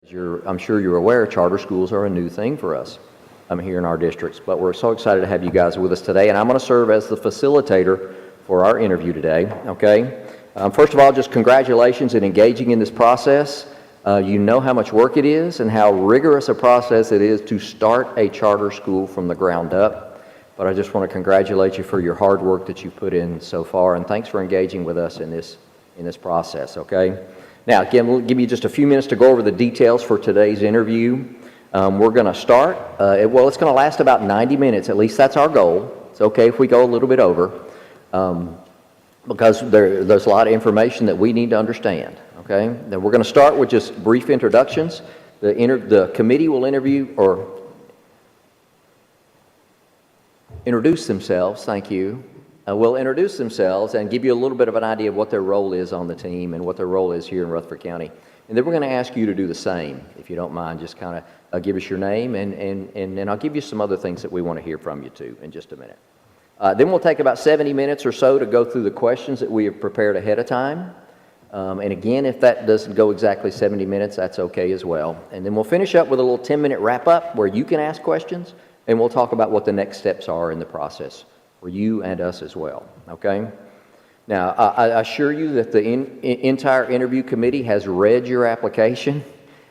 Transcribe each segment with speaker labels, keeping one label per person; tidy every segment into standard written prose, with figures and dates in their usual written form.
Speaker 1: I'm sure you're aware, charter schools are a new thing for us here in our districts, but we're so excited to have you guys with us today, and I'm going to serve as the facilitator for our interview today, okay? First of all, just congratulations in engaging in this process. You know how much work it is and how rigorous a process it is to start a charter school from the ground up, but I just want to congratulate you for your hard work that you've put in so far, and thanks for engaging with us in this process, okay? Now, again, we'll give you just a few minutes to go over the details for today's interview. We're going to start, well, it's going to last about 90 minutes, at least that's our goal. It's okay if we go a little bit over, because there's a lot of information that we need to understand, okay? Then we're going to start with just brief introductions. The committee will introduce themselves, thank you. Will introduce themselves and give you a little bit of an idea of what their role is on the team and what their role is here in Rutherford County. And then we're going to ask you to do the same, if you don't mind. Just kind of give us your name, and then I'll give you some other things that we want to hear from you too in just a minute. Then we'll take about 70 minutes or so to go through the questions that we have prepared ahead of time. And again, if that doesn't go exactly 70 minutes, that's okay as well. And then we'll finish up with a little 10-minute wrap-up where you can ask questions, and we'll talk about what the next steps are in the process for you and us as well, okay? Now, I assure you that the entire interview committee has read your application,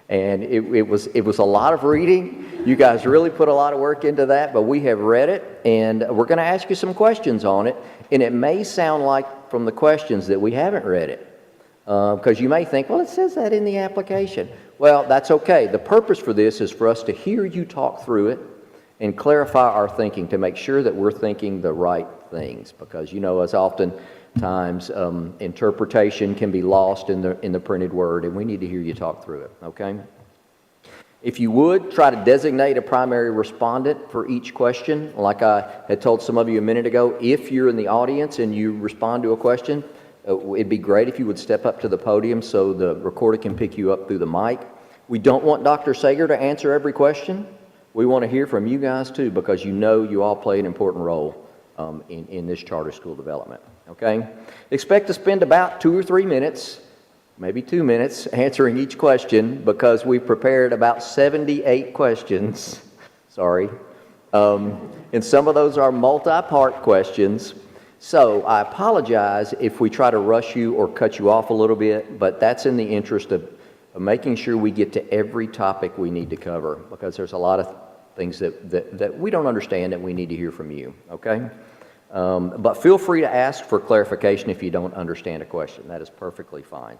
Speaker 1: and it was a lot of reading. You guys really put a lot of work into that, but we have read it, and we're going to ask you some questions on it, and it may sound like from the questions that we haven't read it, because you may think, well, it says that in the application. Well, that's okay. The purpose for this is for us to hear you talk through it and clarify our thinking to make sure that we're thinking the right things, because as oftentimes interpretation can be lost in the printed word, and we need to hear you talk through it, okay? If you would, try to designate a primary respondent for each question. Like I had told some of you a minute ago, if you're in the audience and you respond to a question, it'd be great if you would step up to the podium so the recorder can pick you up through the mic. We don't want Dr. Sager to answer every question. We want to hear from you guys too, because you all play an important role in this charter school development, okay? Expect to spend about 2 or 3 minutes, maybe 2 minutes, answering each question, because we've prepared about 78 questions, sorry. And some of those are multi-part questions, so I apologize if we try to rush you or cut you off a little bit, but that's in the interest of making sure we get to every topic we need to cover, because there's a lot of things that we don't understand that we need to hear from you, okay? But feel free to ask for clarification if you don't understand a question. That is perfectly fine,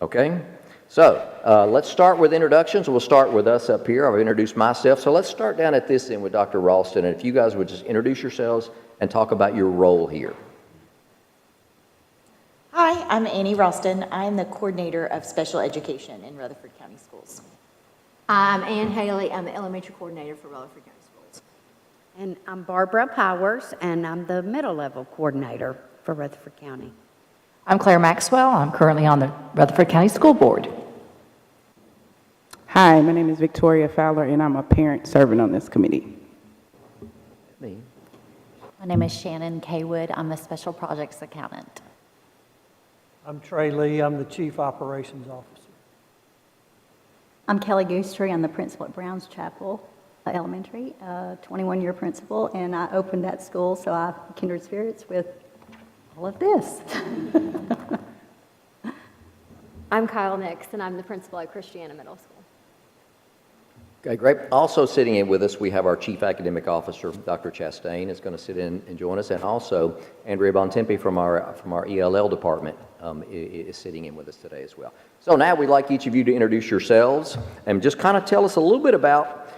Speaker 1: okay? So let's start with introductions. We'll start with us up here. I've introduced myself, so let's start down at this end with Dr. Ralston, and if you guys would just introduce yourselves and talk about your role here.
Speaker 2: Hi, I'm Annie Ralston. I am the coordinator of special education in Rutherford County Schools.
Speaker 3: I'm Ann Haley. I'm the elementary coordinator for Rutherford County Schools.
Speaker 4: And I'm Barbara Powers, and I'm the middle level coordinator for Rutherford County.
Speaker 5: I'm Claire Maxwell. I'm currently on the Rutherford County School Board.
Speaker 6: Hi, my name is Victoria Fowler, and I'm a parent serving on this committee.
Speaker 1: Me.
Speaker 7: My name is Shannon Kaywood. I'm the special projects accountant.
Speaker 8: I'm Trey Lee. I'm the Chief Operations Officer.
Speaker 9: I'm Kelly Goostree. I'm the principal at Browns Chapel Elementary, 21-year principal, and I opened that school, so I have kindred spirits with all of this.
Speaker 3: I'm Kyle Nix, and I'm the principal at Christiana Middle School.
Speaker 1: Okay, great. Also sitting in with us, we have our Chief Academic Officer, Dr. Chastain, is going to sit in and join us, and also Andrea Bontempi from our ELL department is sitting in with us today as well. So now we'd like each of you to introduce yourselves and just kind of tell us a little bit about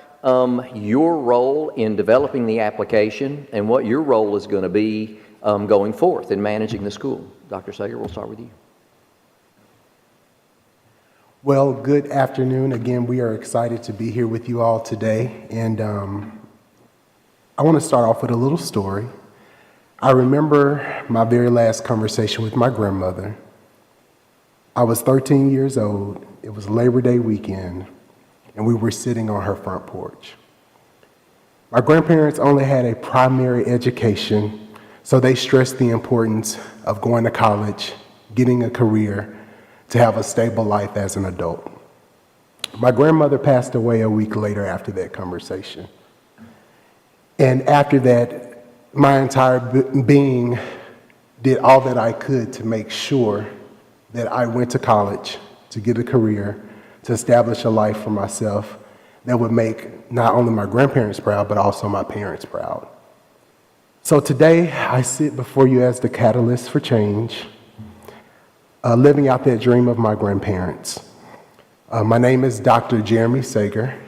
Speaker 1: your role in developing the application and what your role is going to be going forth in managing the school. Dr. Sager, we'll start with you.
Speaker 10: Well, good afternoon. Again, we are excited to be here with you all today. And I want to start off with a little story. I remember my very last conversation with my grandmother. I was 13 years old. It was Labor Day weekend, and we were sitting on her front porch. My grandparents only had a primary education, so they stressed the importance of going to college, getting a career, to have a stable life as an adult. My grandmother passed away a week later after that conversation. And after that, my entire being did all that I could to make sure that I went to college, to get a career, to establish a life for myself that would make not only my grandparents proud, but also my parents proud. So today, I sit before you as the catalyst for change, living out that dream of my grandparents. My name is Dr. Jeremy Sager.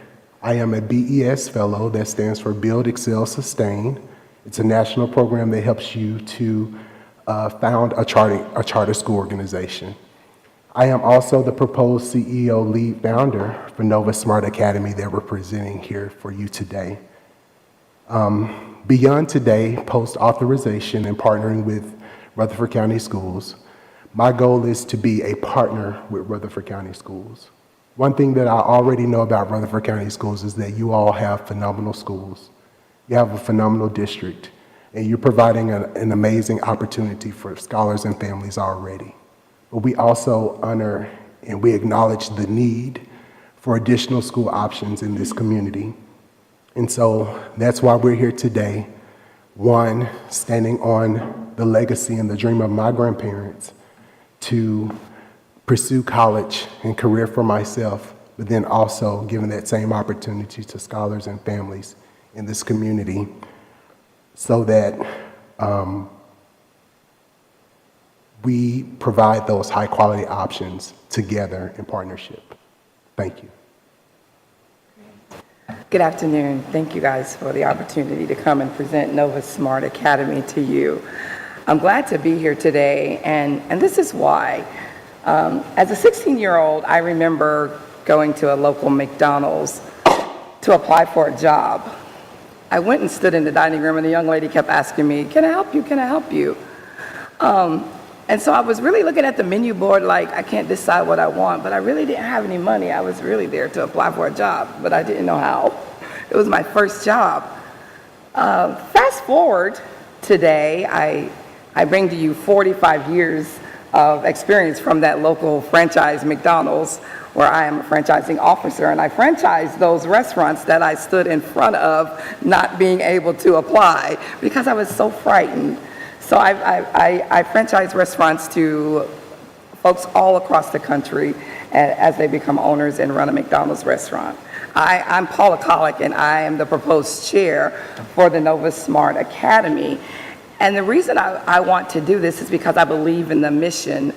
Speaker 10: I am a BES Fellow, that stands for Build, Excel, Sustain. It's a national program that helps you to found a charter school organization. I am also the proposed CEO lead founder for Nova Smart Academy that we're presenting here for you today. Beyond today, post-authorization and partnering with Rutherford County Schools, my goal is to be a partner with Rutherford County Schools. One thing that I already know about Rutherford County Schools is that you all have phenomenal schools. You have a phenomenal district, and you're providing an amazing opportunity for scholars and families already. But we also honor and we acknowledge the need for additional school options in this community. And so that's why we're here today. One, standing on the legacy and the dream of my grandparents to pursue college and career for myself, but then also giving that same opportunity to scholars and families in this community so that we provide those high quality options together in partnership. Thank you.
Speaker 11: Good afternoon. Thank you guys for the opportunity to come and present Nova Smart Academy to you. I'm glad to be here today, and this is why. As a 16-year-old, I remember going to a local McDonald's to apply for a job. I went and stood in the dining room, and the young lady kept asking me, "Can I help you? Can I help you?" And so I was really looking at the menu board like, I can't decide what I want, but I really didn't have any money. I was really there to apply for a job, but I didn't know how. It was my first job. Fast forward today, I bring to you 45 years of experience from that local franchise McDonald's, where I am a franchising officer, and I franchised those restaurants that I stood in front of not being able to apply because I was so frightened. So I franchise restaurants to folks all across the country as they become owners and run a McDonald's restaurant. I'm Paula Collick, and I am the proposed chair for the Nova Smart Academy. And the reason I want to do this is because I believe in the mission.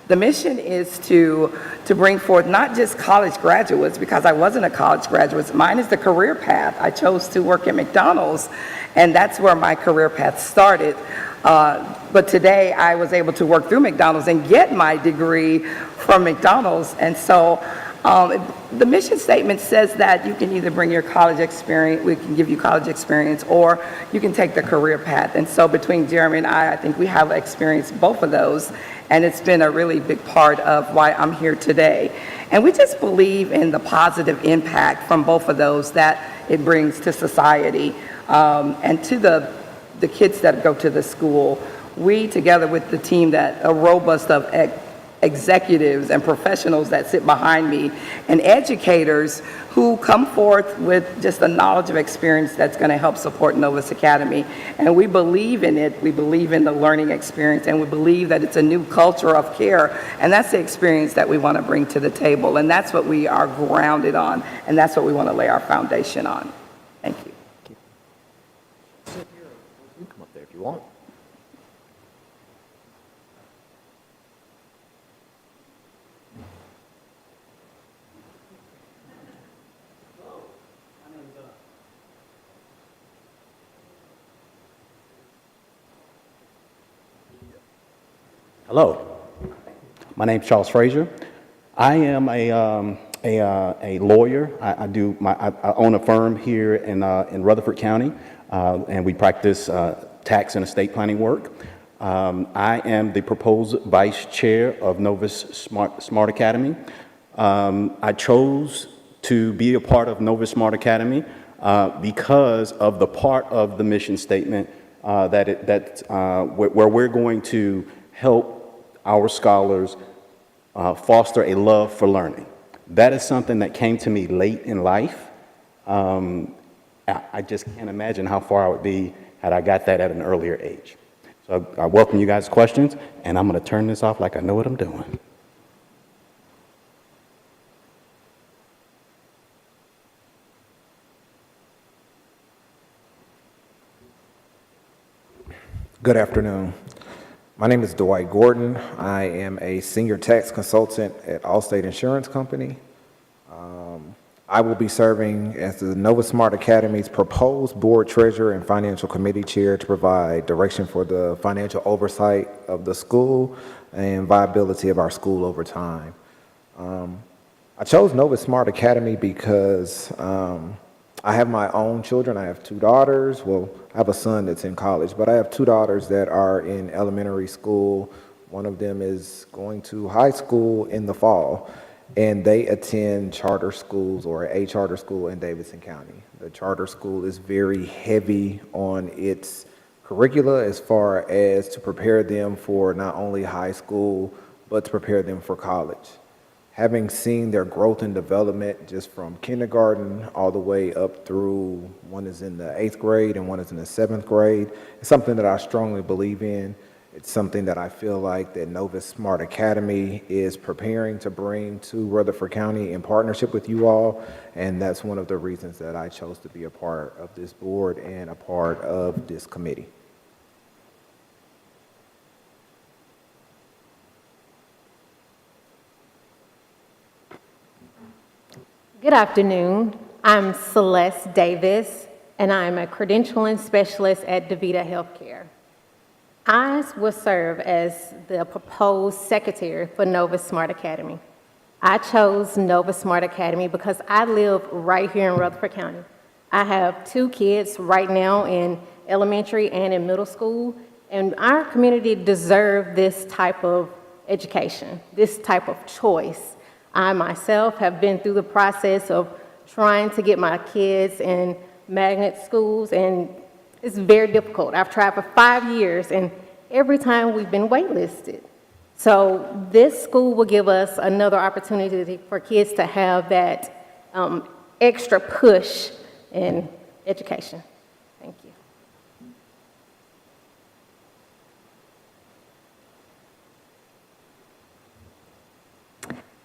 Speaker 11: The mission is to bring forth not just college graduates, because I wasn't a college graduate. Mine is the career path. I chose to work at McDonald's, and that's where my career path started. But today I was able to work through McDonald's and get my degree from McDonald's. And so the mission statement says that you can either bring your college experience, we can give you college experience, or you can take the career path. And so between Jeremy and I think we have experienced both of those. And it's been a really big part of why I'm here today. And we just believe in the positive impact from both of those that it brings to society and to the kids that go to the school. We, together with the team a robust of executives and professionals that sit behind me, and educators who come forth with just a knowledge of experience that's going to help support Novus Academy. And we believe in it. We believe in the learning experience, and we believe that it's a new culture of care, and that's the experience that we want to bring to the table, and that's what we are grounded on, and that's what we want to lay our foundation on. Thank you.
Speaker 1: You can come up there if you want.
Speaker 12: Hello, my name is Charles Frazier. I am a lawyer. I own a firm here in Rutherford County, and we practice tax and estate planning work. I am the proposed vice chair of Novus Smart Academy. I chose to be a part of Novus Smart Academy because of the part of the mission statement where we're going to help our scholars foster a love for learning. That is something that came to me late in life. I just can't imagine how far I would be had I got that at an earlier age. So I welcome you guys' questions, and I'm going to turn this off like I know what I'm doing.
Speaker 13: Good afternoon. My name is Dwight Gordon. I am a senior tax consultant at Allstate Insurance Company. I will be serving as the Nova Smart Academy's proposed board treasurer and financial committee chair to provide direction for the financial oversight of the school and viability of our school over time. I chose Nova Smart Academy because I have my own children. I have 2 daughters. Well, I have a son that's in college, but I have 2 daughters that are in elementary school. One of them is going to high school in the fall, and they attend charter schools or a charter school in Davidson County. The charter school is very heavy on its curricula as far as to prepare them for not only high school, but to prepare them for college. Having seen their growth and development just from kindergarten all the way up through, one is in the 8th grade and one is in the 7th grade, it's something that I strongly believe in. It's something that I feel like that Nova Smart Academy is preparing to bring to Rutherford County in partnership with you all, and that's one of the reasons that I chose to be a part of this board and a part of this committee.
Speaker 14: Good afternoon. I'm Celeste Davis, and I'm a credentialing specialist at DaVita Healthcare. I will serve as the proposed secretary for Nova Smart Academy. I chose Nova Smart Academy because I live right here in Rutherford County. I have 2 kids right now in elementary and in middle school, and our community deserves this type of education, this type of choice. I myself have been through the process of trying to get my kids in magnet schools, and it's very difficult. I've tried for 5 years, and every time we've been waitlisted. So this school will give us another opportunity for kids to have that extra push in education. Thank you.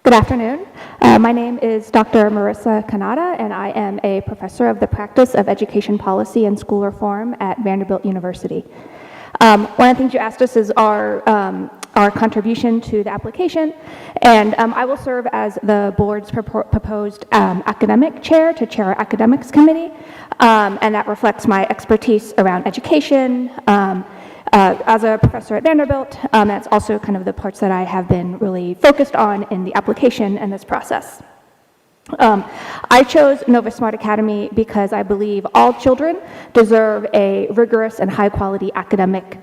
Speaker 15: Good afternoon. My name is Dr. Marissa Kanata, and I am a professor of the practice of education policy and school reform at Vanderbilt University. One of the things you asked us is our contribution to the application, and I will serve as the board's proposed academic chair to chair our academics committee, and that reflects my expertise around education. As a professor at Vanderbilt, that's also kind of the parts that I have been really focused on in the application and this process. I chose Nova Smart Academy because I believe all children deserve a rigorous and high-quality academic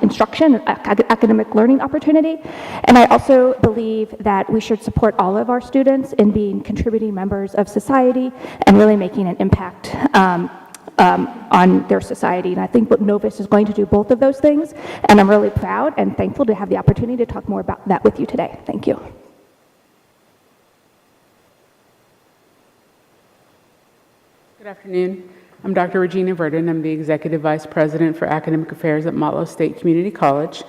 Speaker 15: instruction, academic learning opportunity. And I also believe that we should support all of our students in being contributing members of society and really making an impact on their society. And I think what Novus is going to do both of those things, and I'm really proud and thankful to have the opportunity to talk more about that with you today. Thank you.
Speaker 6: Good afternoon. I'm Dr. Regina Verdon. I'm the Executive Vice President for Academic Affairs at Motlow State Community College.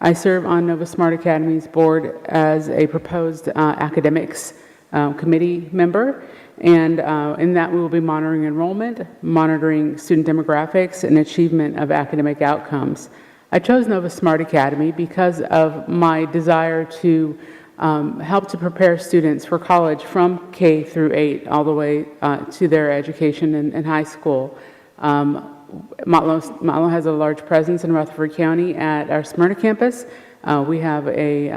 Speaker 6: I serve on Nova Smart Academy's board as a proposed academics committee member, and in that we will be monitoring enrollment, monitoring student demographics, and achievement of academic outcomes. I chose Nova Smart Academy because of my desire to help to prepare students for college from K through 8 all the way to their education in high school. Motlow has a large presence in Rutherford County at our Smyrna campus. We have a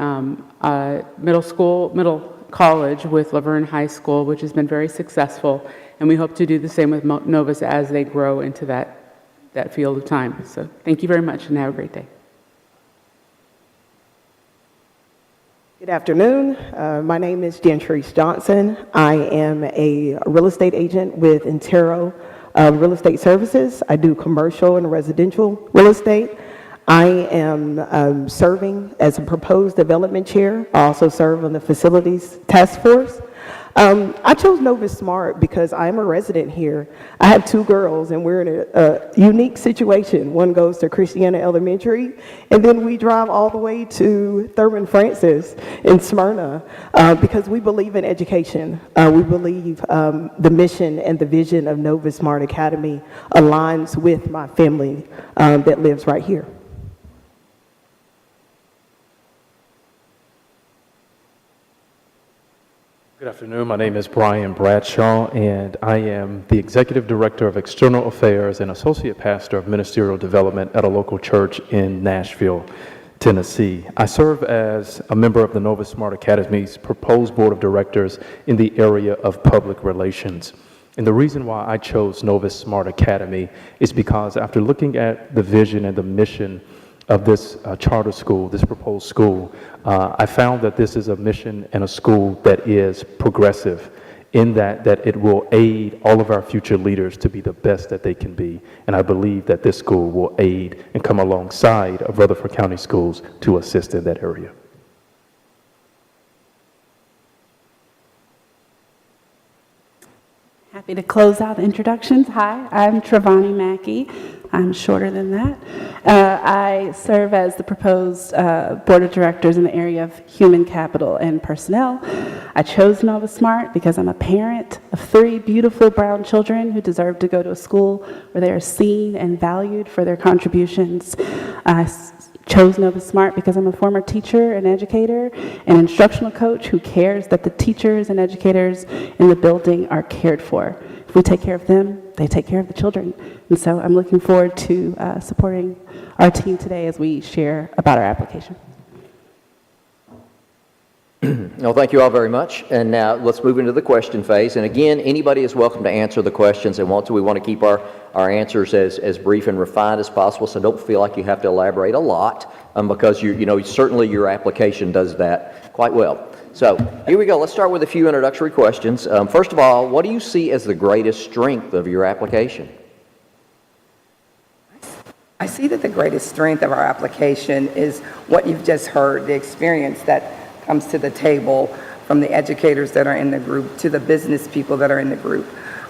Speaker 6: middle college with Laverne High School, which has been very successful, and we hope to do the same with Novus as they grow into that field of time. So thank you very much, and have a great day.
Speaker 16: Good afternoon. My name is Jantrice Johnson. I am a real estate agent with Intero Real Estate Services. I do commercial and residential real estate. I am serving as a proposed development chair. I also serve on the facilities task force. I chose Nova Smart because I'm a resident here. I have two girls, and we're in a unique situation. One goes to Christiana Elementary, and then we drive all the way to Thurman Francis in Smyrna because we believe in education. We believe the mission and the vision of Nova Smart Academy aligns with my family that lives right here.
Speaker 17: Good afternoon. My name is Brian Bradshaw, and I am the Executive Director of External Affairs and Associate Pastor of Ministerial Development at a local church in Nashville, Tennessee. I serve as a member of the Nova Smart Academy's proposed Board of Directors in the area of public relations. And the reason why I chose Nova Smart Academy is because after looking at the vision and the mission of this charter school, this proposed school, I found that this is a mission and a school that is progressive in that it will aid all of our future leaders to be the best that they can be. And I believe that this school will aid and come alongside of Rutherford County schools to assist in that area.
Speaker 18: Happy to close out the introductions. Hi, I'm Travani Mackey. I'm shorter than that. I serve as the proposed board of directors in the area of human capital and personnel. I chose Nova Smart because I'm a parent of 3 beautiful brown children who deserve to go to a school where they are seen and valued for their contributions. I chose Nova Smart because I'm a former teacher and educator and instructional coach who cares that the teachers and educators in the building are cared for. If we take care of them, they take care of the children. And so I'm looking forward to supporting our team today as we share about our application.
Speaker 1: Well, thank you all very much. And now let's move into the question phase. And again, anybody is welcome to answer the questions they want to. We want to keep our answers as brief and refined as possible, so don't feel like you have to elaborate a lot because certainly your application does that quite well. So here we go. Let's start with a few introductory questions. First of all, what do you see as the greatest strength of your application?
Speaker 11: I see that the greatest strength of our application is what you've just heard, the experience that comes to the table from the educators that are in the group to the business people that are in the group.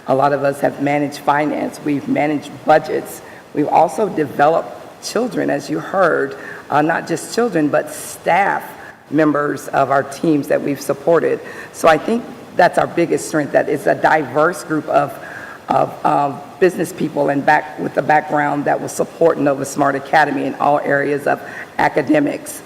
Speaker 11: A lot of us have managed finance, we've managed budgets, we've also developed children, as you heard, not just children, but staff members of our teams that we've supported. So I think that's our biggest strength, that it's a diverse group of business people and with the background that will support Nova Smart Academy in all areas of academics,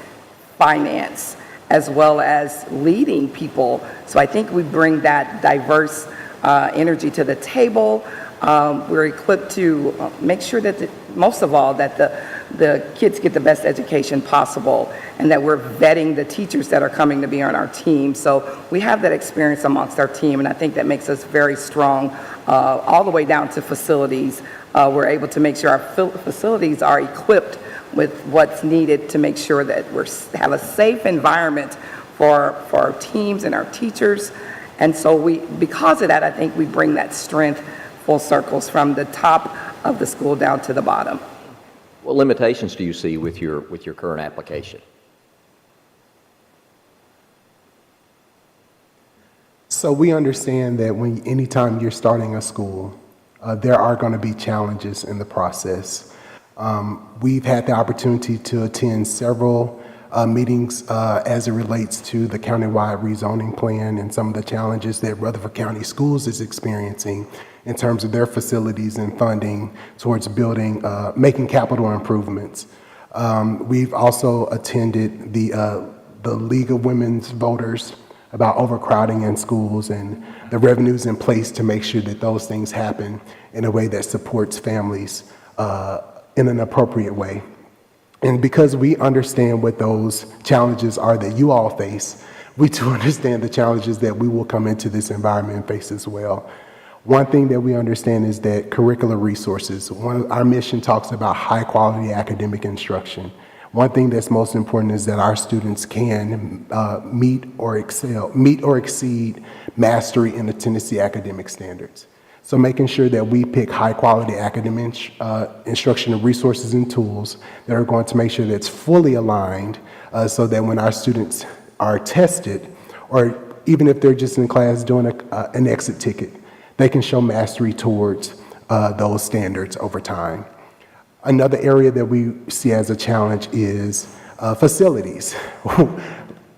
Speaker 11: finance, as well as leading people. So I think we bring that diverse energy to the table. We're equipped to make sure that, most of all, that the kids get the best education possible and that we're vetting the teachers that are coming to be on our team. So we have that experience amongst our team, and I think that makes us very strong all the way down to facilities. We're able to make sure our facilities are equipped with what's needed to make sure that we have a safe environment for our teams and our teachers. And so because of that, I think we bring that strength full circles from the top of the school down to the bottom.
Speaker 1: What limitations do you see with your current application?
Speaker 10: So we understand that anytime you're starting a school, there are going to be challenges in the process. We've had the opportunity to attend several meetings as it relates to the countywide rezoning plan and some of the challenges that Rutherford County Schools is experiencing in terms of their facilities and funding towards building, making capital improvements. We've also attended the League of Women's Voters about overcrowding in schools and the revenues in place to make sure that those things happen in a way that supports families in an appropriate way. And because we understand what those challenges are that you all face, we too understand the challenges that we will come into this environment and face as well. One thing that we understand is that curricular resources, our mission talks about high quality academic instruction. One thing that's most important is that our students can meet or exceed mastery in the Tennessee academic standards. So making sure that we pick high quality academic instructional resources and tools that are going to make sure that it's fully aligned so that when our students are tested or even if they're just in class doing an exit ticket, they can show mastery towards those standards over time. Another area that we see as a challenge is facilities.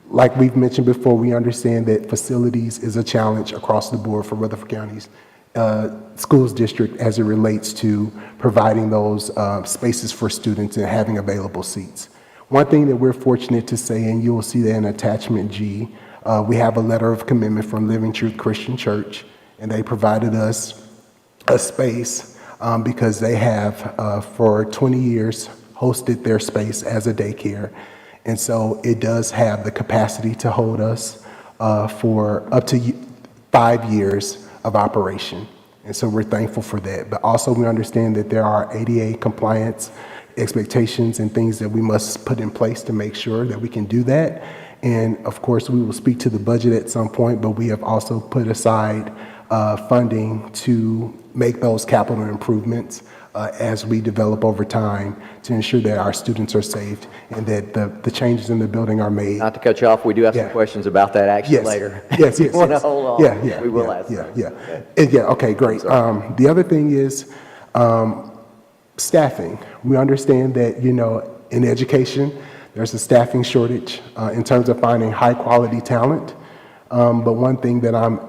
Speaker 10: Like we've mentioned before, we understand that facilities is a challenge across the board for Rutherford County's schools district as it relates to providing those spaces for students and having available seats. One thing that we're fortunate to say, and you will see that in attachment G, we have a letter of commitment from Living Truth Christian Church, and they provided us a space because they have for 20 years hosted their space as a daycare. And so it does have the capacity to hold us for up to 5 years of operation. And so we're thankful for that. But also we understand that there are ADA compliance expectations and things that we must put in place to make sure that we can do that. And of course, we will speak to the budget at some point, but we have also put aside funding to make those capital improvements as we develop over time to ensure that our students are saved and that the changes in the building are made.
Speaker 1: Not to cut you off, we do have some questions about that actually later.
Speaker 10: Yes,
Speaker 1: You want to hold on? We will ask.
Speaker 10: Okay, great. The other thing is staffing. We understand that, in education, there's a staffing shortage in terms of finding high-quality talent. But one thing that I'm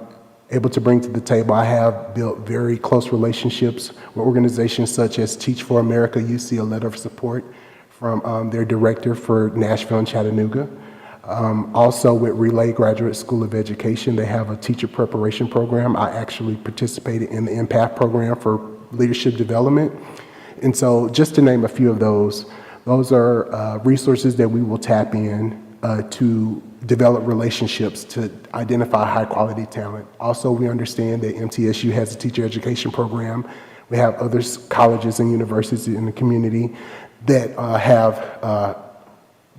Speaker 10: able to bring to the table, I have built very close relationships with organizations such as Teach for America. You see a letter of support from their director for Nashville and Chattanooga. Also with Relay Graduate School of Education, they have a teacher preparation program. I actually participated in the Impact program for leadership development. And so just to name a few of those are resources that we will tap in to develop relationships to identify high-quality talent. Also, we understand that MTSU has a teacher education program. We have other colleges and universities in the community that have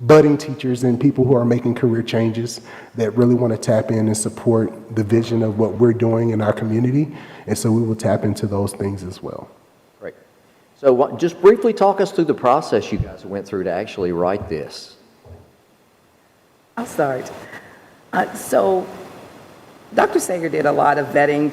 Speaker 10: budding teachers and people who are making career changes that really want to tap in and support the vision of what we're doing in our community. And so we will tap into those things as well.
Speaker 1: Great. So just briefly talk us through the process you guys went through to actually write this.
Speaker 11: I'll start. So Dr. Sager did a lot of vetting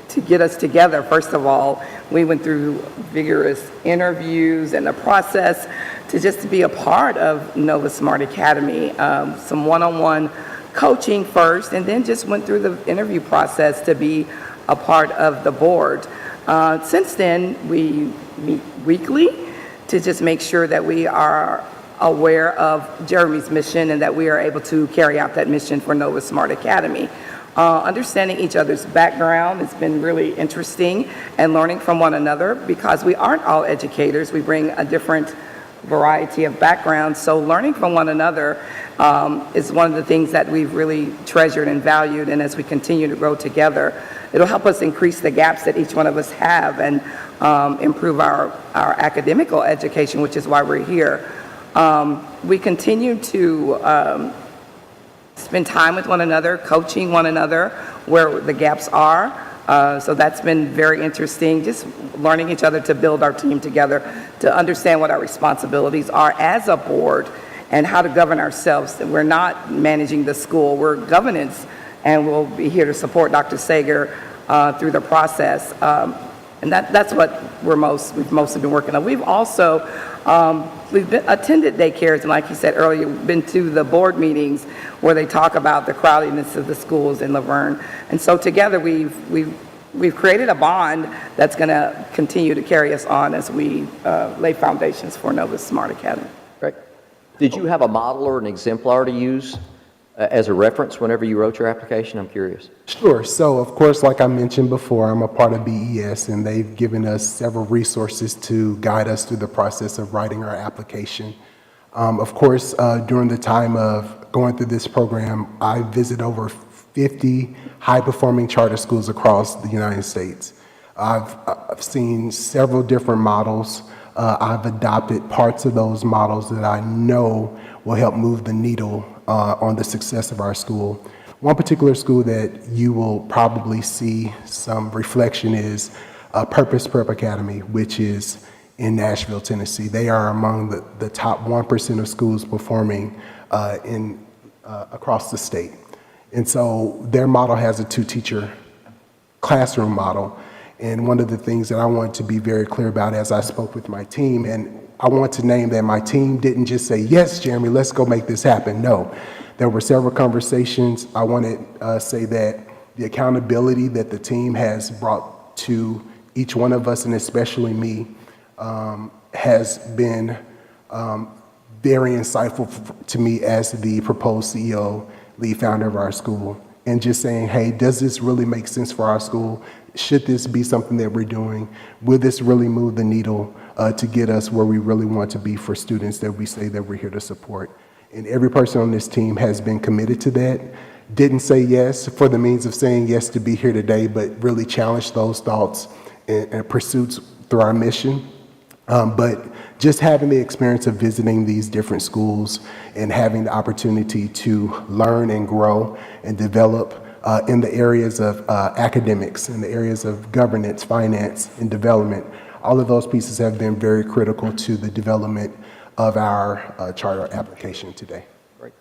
Speaker 11: to get us together. First of all, we went through vigorous interviews and the process to be a part of Nova Smart Academy, some one-on-one coaching first, and then just went through the interview process to be a part of the board. Since then, we meet weekly to just make sure that we are aware of Jeremy's mission and that we are able to carry out that mission for Nova Smart Academy. Understanding each other's background has been really interesting, and learning from one another because we aren't all educators. We bring a different variety of backgrounds, so learning from one another is one of the things that we've really treasured and valued, and as we continue to grow together, it'll help us increase the gaps that each one of us have and improve our academical education, which is why we're here. We continue to spend time with one another, coaching one another where the gaps are. So that's been very interesting, just learning each other to build our team together, to understand what our responsibilities are as a board and how to govern ourselves. We're not managing the school, we're governance, and we'll be here to support Dr. Sager through the process. And that's what we've mostly been working on. We've also attended daycares, and like you said earlier, been to the board meetings where they talk about the crowdedness of the schools in Laverne. And so together we've created a bond that's going to continue to carry us on as we lay foundations for Nova Smart Academy.
Speaker 1: Great. Did you have a model or an exemplar to use as a reference whenever you wrote your application? I'm curious.
Speaker 10: Sure. So, of course, like I mentioned before, I'm a part of BES, and they've given us several resources to guide us through the process of writing our application. Of course, during the time of going through this program, I visited over 50 high-performing charter schools across the United States. I've seen several different models. I've adopted parts of those models that I know will help move the needle on the success of our school. One particular school that you will probably see some reflection is Purpose Prep Academy, which is in Nashville, Tennessee. They are among the top 1% of schools performing across the state. And so their model has a two-teacher classroom model. And one of the things that I wanted to be very clear about as I spoke with my team, and I want to name that my team didn't just say, yes, Jeremy, let's go make this happen. No, there were several conversations. I want to say that the accountability that the team has brought to each one of us, and especially me, has been very insightful to me as the proposed CEO, lead founder of our school, and just saying, hey, does this really make sense for our school? Should this be something that we're doing? Will this really move the needle to get us where we really want to be for students that we say that we're here to support? And every person on this team has been committed to that. Didn't say yes for the means of saying yes to be here today, but really challenged those thoughts and pursuits through our mission. But just having the experience of visiting these different schools and having the opportunity to learn and grow and develop in the areas of academics, in the areas of governance, finance, and development, all of those pieces have been very critical to the development of our charter application today.
Speaker 1: Great.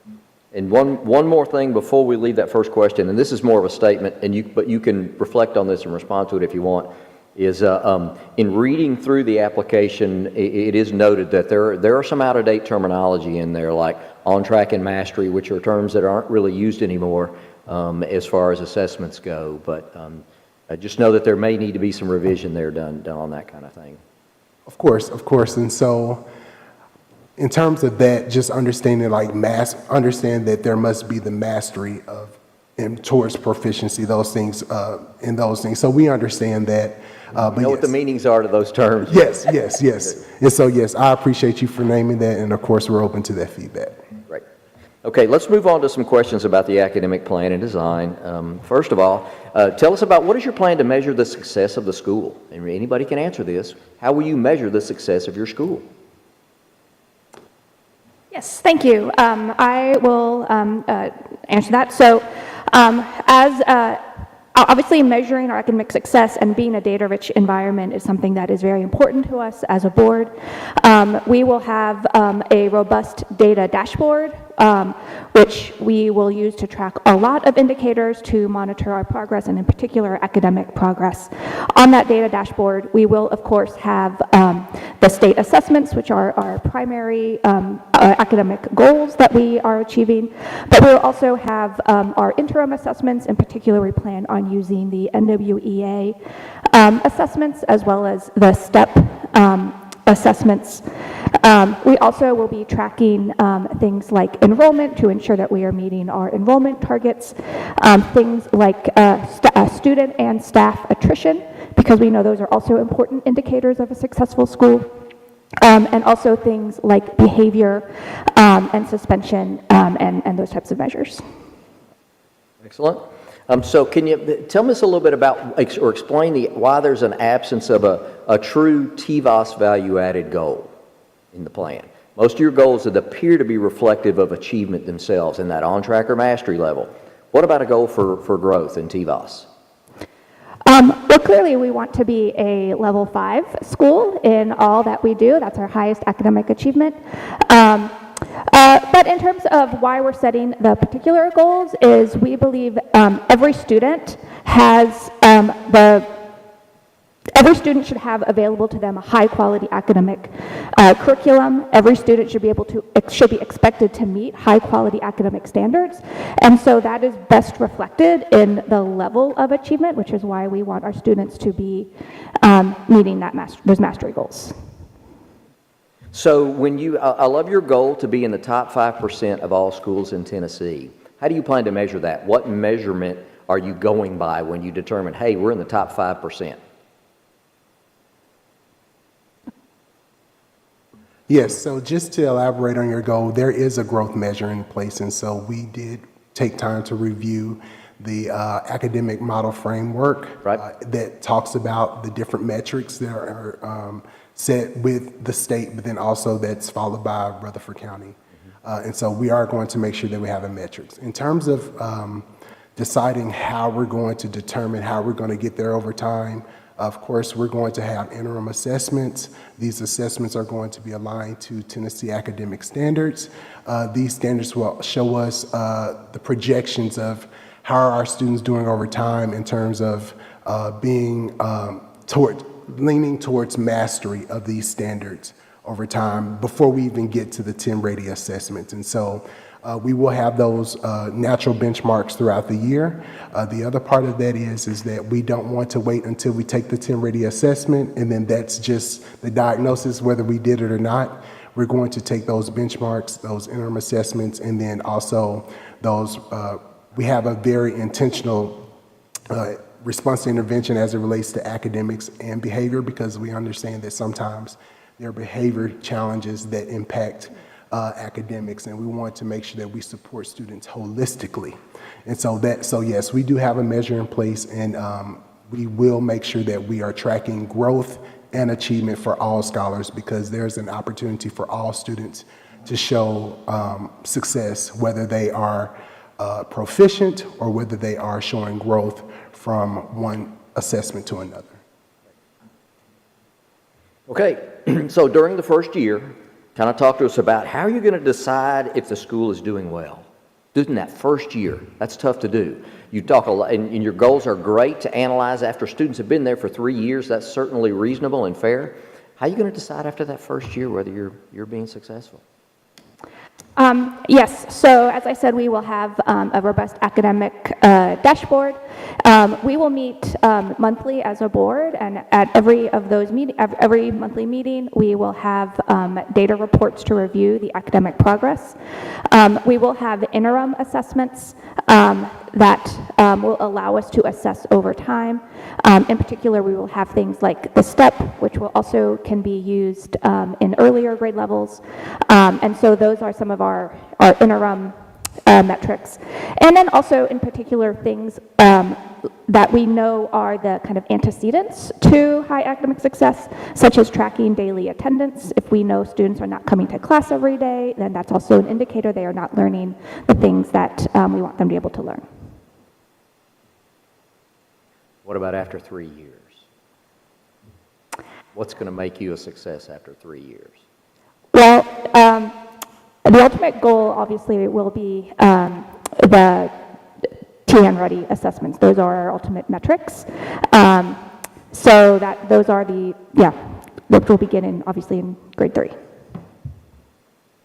Speaker 1: And one more thing before we leave that first question, and this is more of a statement, but you can reflect on this and respond to it if you want, is in reading through the application, it is noted that there are some out-of-date terminology in there, like on-track and mastery, which are terms that aren't really used anymore as far as assessments go. But just know that there may need to be some revision there done on that kind of thing.
Speaker 10: Of course. And so in terms of that, just understanding understand that there must be the mastery of and towards proficiency, those things, in those things. So we understand that. But
Speaker 1: you know what the meanings are to those terms.
Speaker 10: Yes. And so, yes, I appreciate you for naming that. And of course, we're open to that feedback.
Speaker 1: Great. Okay, let's move on to some questions about the academic plan and design. First of all, tell us about what is your plan to measure the success of the school? And anybody can answer this. How will you measure the success of your school?
Speaker 15: Yes, thank you. I will answer that. So, obviously, measuring our academic success and being a data-rich environment is something that is very important to us as a board. We will have a robust data dashboard, which we will use to track a lot of indicators to monitor our progress, and in particular, academic progress. On that data dashboard, we will, of course, have the state assessments, which are our primary academic goals that we are achieving, but we'll also have our interim assessments. In particular, we plan on using the NWEA assessments as well as the STEP assessments. We also will be tracking things like enrollment to ensure that we are meeting our enrollment targets, things like student and staff attrition, because we know those are also important indicators of a successful school. And also things like behavior and suspension and those types of measures.
Speaker 1: Excellent. So can you tell us a little bit about, or explain why there's an absence of a true TVOS value-added goal in the plan? Most of your goals that appear to be reflective of achievement themselves in that on-track or mastery level. What about a goal for growth in TVOS?
Speaker 15: Well, clearly we want to be a level 5 school in all that we do. That's our highest academic achievement. But in terms of why we're setting the particular goals is we believe every student should have available to them a high-quality academic curriculum. Every student should be expected to meet high-quality academic standards, and so that is best reflected in the level of achievement, which is why we want our students to be meeting those mastery goals.
Speaker 1: So I love your goal to be in the top 5% of all schools in Tennessee. How do you plan to measure that? What measurement are you going by when you determine, hey, we're in the top 5%?
Speaker 10: Yes, so just to elaborate on your goal, there is a growth measure in place, and so we did take time to review the academic model framework that talks about the different metrics that are set with the state, but then also that's followed by Rutherford County. And so we are going to make sure that we have a metrics. In terms of deciding how we're going to determine how we're going to get there over time, Of course, we're going to have interim assessments. These assessments are going to be aligned to Tennessee academic standards. These standards will show us the projections of how are our students doing over time in terms of leaning towards mastery of these standards over time before we even get to the 10 ready assessments. And so we will have those natural benchmarks throughout the year. The other part of that is that we don't want to wait until we take the 10 ready assessment and then that's just the diagnosis, whether we did it or not. We're going to take those benchmarks, those interim assessments, and then also those, we have a very intentional response to intervention as it relates to academics and behavior, because we understand that sometimes there are behavior challenges that impact academics, and we want to make sure that we support students holistically. And so yes, we do have a measure in place, and we will make sure that we are tracking growth and achievement for all scholars, because there's an opportunity for all students to show success, whether they are proficient or whether they are showing growth from one assessment to another.
Speaker 1: Okay, so during the first year, kind of talk to us about how are you going to decide if the school is doing well? During that first year, that's tough to do. You talk a lot, and your goals are great to analyze after students have been there for 3 years. That's certainly reasonable and fair. How are you going to decide after that first year whether you're being successful?
Speaker 15: Yes, so as I said, we will have a robust academic dashboard. We will meet monthly as a board, and at every monthly meeting, we will have data reports to review the academic progress. We will have interim assessments that will allow us to assess over time. In particular, we will have things like the STEP, which will also can be used in earlier grade levels. And so those are some of our interim metrics. And then also in particular things that we know are the kind of antecedents to high academic success, such as tracking daily attendance. If we know students are not coming to class every day, then that's also an indicator they are not learning the things that we want them to be able to learn.
Speaker 1: What about after 3 years? What's going to make you a success after 3 years?
Speaker 15: Well, the ultimate goal obviously will be the TN Ready assessments. Those are our ultimate metrics. So that those are which will begin obviously in grade 3.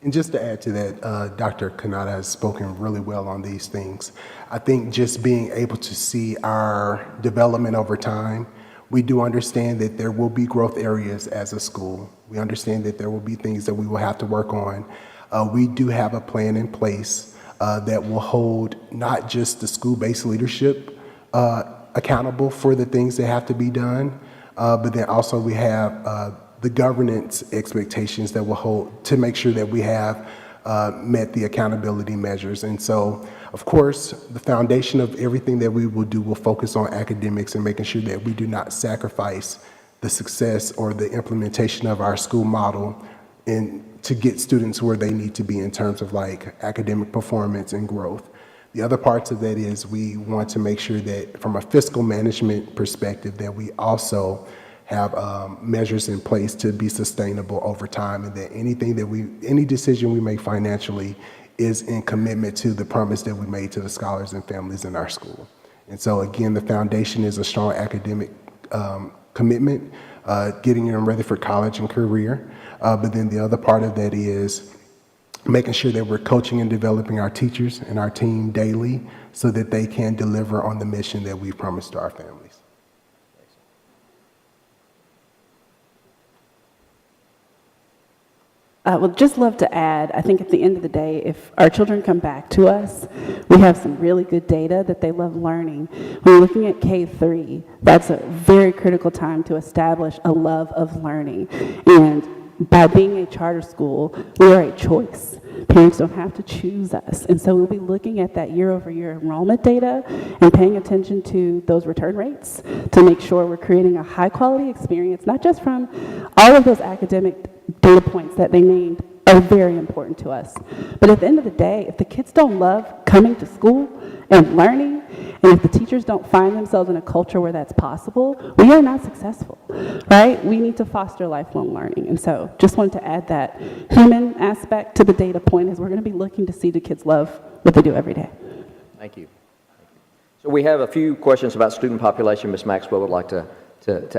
Speaker 10: And just to add to that, Dr. Kanata has spoken really well on these things. I think just being able to see our development over time, we do understand that there will be growth areas as a school. We understand that there will be things that we will have to work on. We do have a plan in place that will hold not just the school-based leadership accountable for the things that have to be done, but then also we have the governance expectations that will hold to make sure that we have met the accountability measures. And so, of course, the foundation of everything that we will do will focus on academics and making sure that we do not sacrifice the success or the implementation of our school model to get students where they need to be in terms of like academic performance and growth. The other parts of that is we want to make sure that from a fiscal management perspective that we also have measures in place to be sustainable over time, and that any decision we make financially is in commitment to the promise that we made to the scholars and families in our school. And so again, the foundation is a strong academic commitment, getting them ready for college and career. But then the other part of that is making sure that we're coaching and developing our teachers and our team daily so that they can deliver on the mission that we've promised to our families.
Speaker 18: Would just love to add, I think at the end of the day, if our children come back to us, we have some really good data that they love learning. When we're looking at K-3, that's a very critical time to establish a love of learning. And by being a charter school, we are a choice. Parents don't have to choose us. And so we'll be looking at that year-over-year enrollment data and paying attention to those return rates to make sure we're creating a high-quality experience, not just from all of those academic data points that they named are very important to us. But at the end of the day, if the kids don't love coming to school and learning, And if the teachers don't find themselves in a culture where that's possible, we are not successful, right? We need to foster lifelong learning. And so just wanted to add that human aspect to the data point as we're going to be looking to see do kids love what they do every day.
Speaker 1: Thank you. So we have a few questions about student population. Ms. Maxwell would like to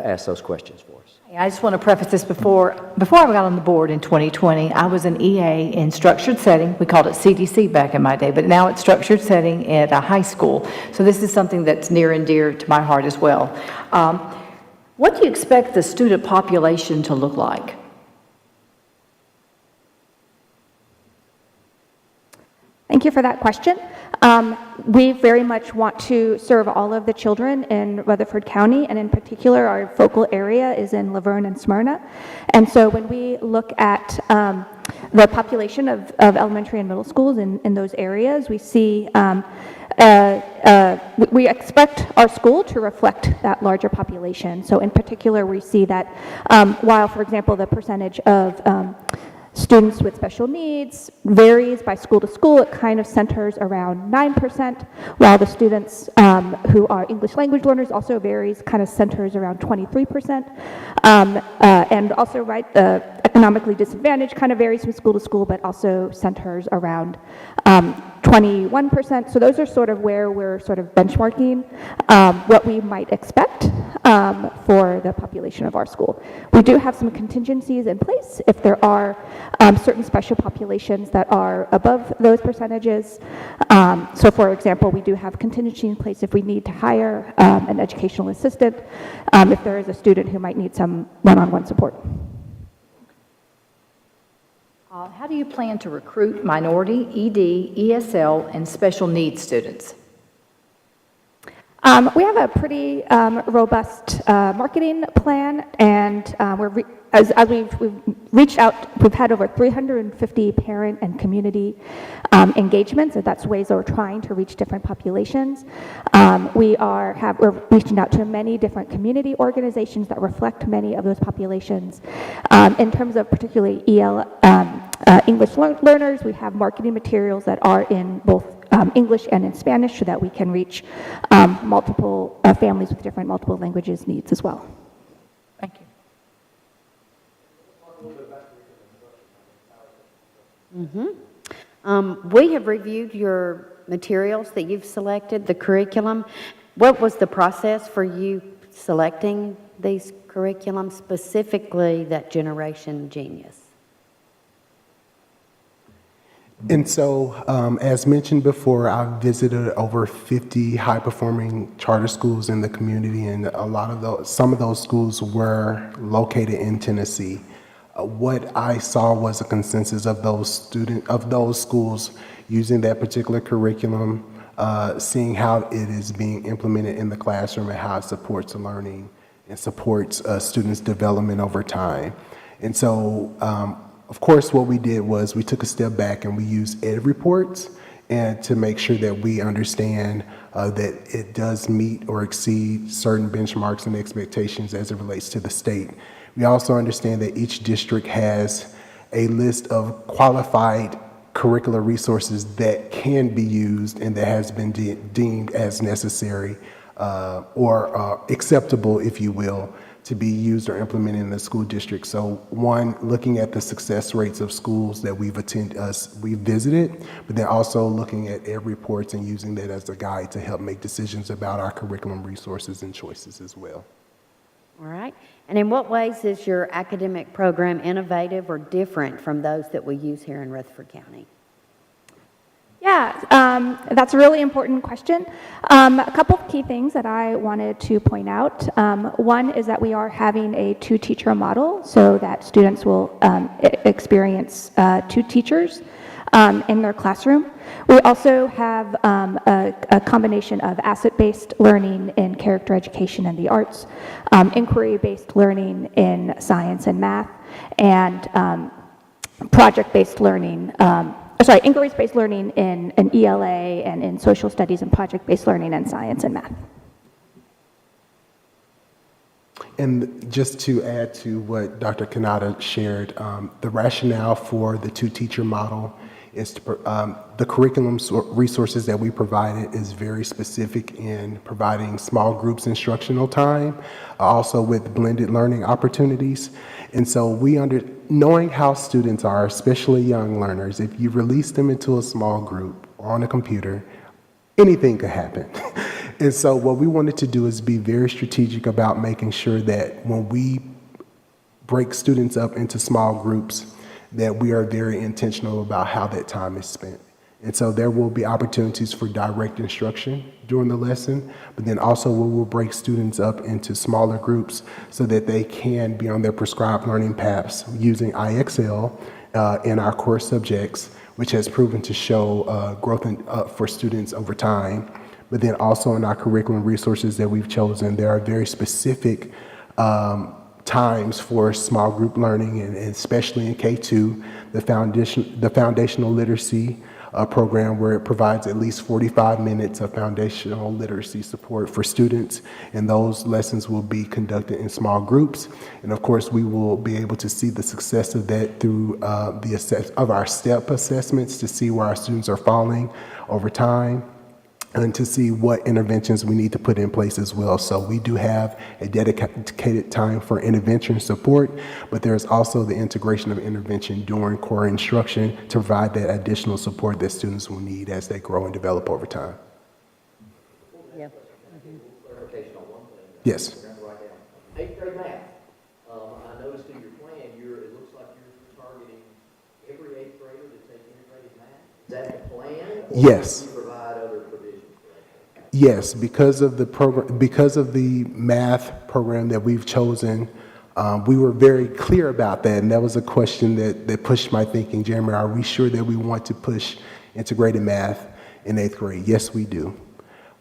Speaker 1: ask those questions for us.
Speaker 5: I just want to preface this before I got on the board in 2020, I was an EA in structured setting. We called it CDC back in my day, but now it's structured setting at a high school. So this is something that's near and dear to my heart as well. What do you expect the student population to look like?
Speaker 15: Thank you for that question. We very much want to serve all of the children in Rutherford County, and in particular, our focal area is in Laverne and Smyrna. And so when we look at the population of elementary and middle schools in those areas, we see we expect our school to reflect that larger population. So in particular, we see that while, for example, the percentage of students with special needs varies by school to school, it kind of centers around 9%, while the students who are English language learners also varies, kind of centers around 23%. And also, right, the economically disadvantaged kind of varies from school to school, but also centers around 21%. So those are sort of where we're sort of benchmarking what we might expect for the population of our school. We do have some contingencies in place if there are certain special populations that are above those percentages. So for example, we do have contingency in place if we need to hire an educational assistant, if there is a student who might need some one-on-one support.
Speaker 5: How do you plan to recruit minority, ED, ESL, and special needs students?
Speaker 15: We have a pretty robust marketing plan, and as we've reached out, we've had over 350 parent and community engagements, and that's ways that we're trying to reach different populations. We're reaching out to many different community organizations that reflect many of those populations. In terms of particularly English learners, we have marketing materials that are in both English and in Spanish so that we can reach multiple families with different multiple languages needs as well.
Speaker 5: Thank you.
Speaker 4: We have reviewed your materials that you've selected, the curriculum. What was the process for you selecting these curriculums, specifically that Generation Genius?
Speaker 10: And so, as mentioned before, I've visited over 50 high-performing charter schools in the community, and some of those schools were located in Tennessee. What I saw was a consensus of those schools using that particular curriculum, seeing how it is being implemented in the classroom and how it supports learning and supports students' development over time. And so, of course, what we did was we took a step back and we used ed reports and to make sure that we understand that it does meet or exceed certain benchmarks and expectations as it relates to the state. We also understand that each district has a list of qualified curricular resources that can be used and that has been deemed as necessary or acceptable, if you will, to be used or implemented in the school district. So one, looking at the success rates of schools that we've visited, but then also looking at ed reports and using that as a guide to help make decisions about our curriculum resources and choices as well.
Speaker 4: All right. And in what ways is your academic program innovative or different from those that we use here in Rutherford County?
Speaker 15: Yeah, that's a really important question. A couple of key things that I wanted to point out. One is that we are having a two-teacher model so that students will experience two teachers in their classroom. We also have a combination of asset-based learning in character education and the arts, inquiry-based learning in science and math, and project-based learning inquiry-based learning in ELA and in social studies and project-based learning in science and math.
Speaker 10: And just to add to what Dr. Kanata shared, the rationale for the two-teacher model is the curriculum resources that we provided is very specific in providing small groups instructional time, also with blended learning opportunities. And so knowing how students are, especially young learners, if you release them into a small group or on a computer, anything could happen. And so what we wanted to do is be very strategic about making sure that when we break students up into small groups, that we are very intentional about how that time is spent. And so there will be opportunities for direct instruction during the lesson, but then also we will break students up into smaller groups so that they can be on their prescribed learning paths using IXL in our core subjects, which has proven to show growth for students over time. But then also in our curriculum resources that we've chosen, there are very specific times for small group learning, and especially in K2, the foundational literacy program, where it provides at least 45 minutes of foundational literacy support for students, and those lessons will be conducted in small groups. And of course, we will be able to see the success of that through our STEP assessments to see where our students are falling over time, and to see what interventions we need to put in place as well. So we do have a dedicated time for intervention support, but there's also the integration of intervention during core instruction to provide that additional support that students will need as they grow and develop over time.
Speaker 4: Yeah.
Speaker 10: Yes.
Speaker 1: Eighth grade math. I noticed in your plan, it looks like you're targeting every eighth grader to take integrated math. Is that the plan?
Speaker 10: Yes.
Speaker 1: Or do you provide other provisions?
Speaker 10: Yes, because of the math program that we've chosen, we were very clear about that, and that was a question that pushed my thinking. Jeremy, are we sure that we want to push integrated math in eighth grade? Yes, we do.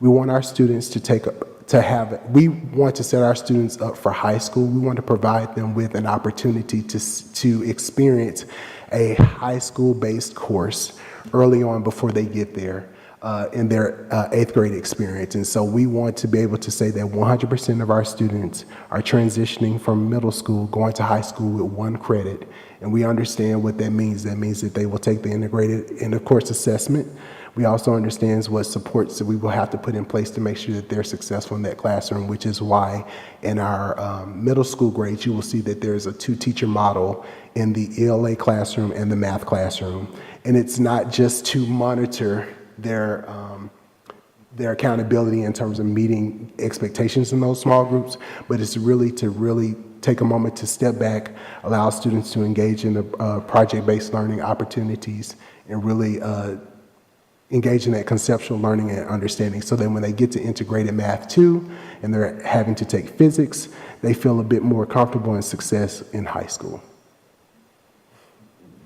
Speaker 10: We want our students we want to set our students up for high school. We want to provide them with an opportunity to experience a high school-based course early on before they get there. In their eighth grade experience. And so we want to be able to say that 100% of our students are transitioning from middle school, going to high school with 1 credit. And we understand what that means. That means that they will take the integrated end of course assessment. We also understand what supports that we will have to put in place to make sure that they're successful in that classroom, which is why in our middle school grades, you will see that there's a 2-teacher model in the ELA classroom and the math classroom. And it's not just to monitor their accountability in terms of meeting expectations in those small groups, but it's really to take a moment to step back, allow students to engage in the project-based learning opportunities, and really engage in that conceptual learning and understanding, so that when they get to integrated math 2 and they're having to take physics, they feel a bit more comfortable in success in high school.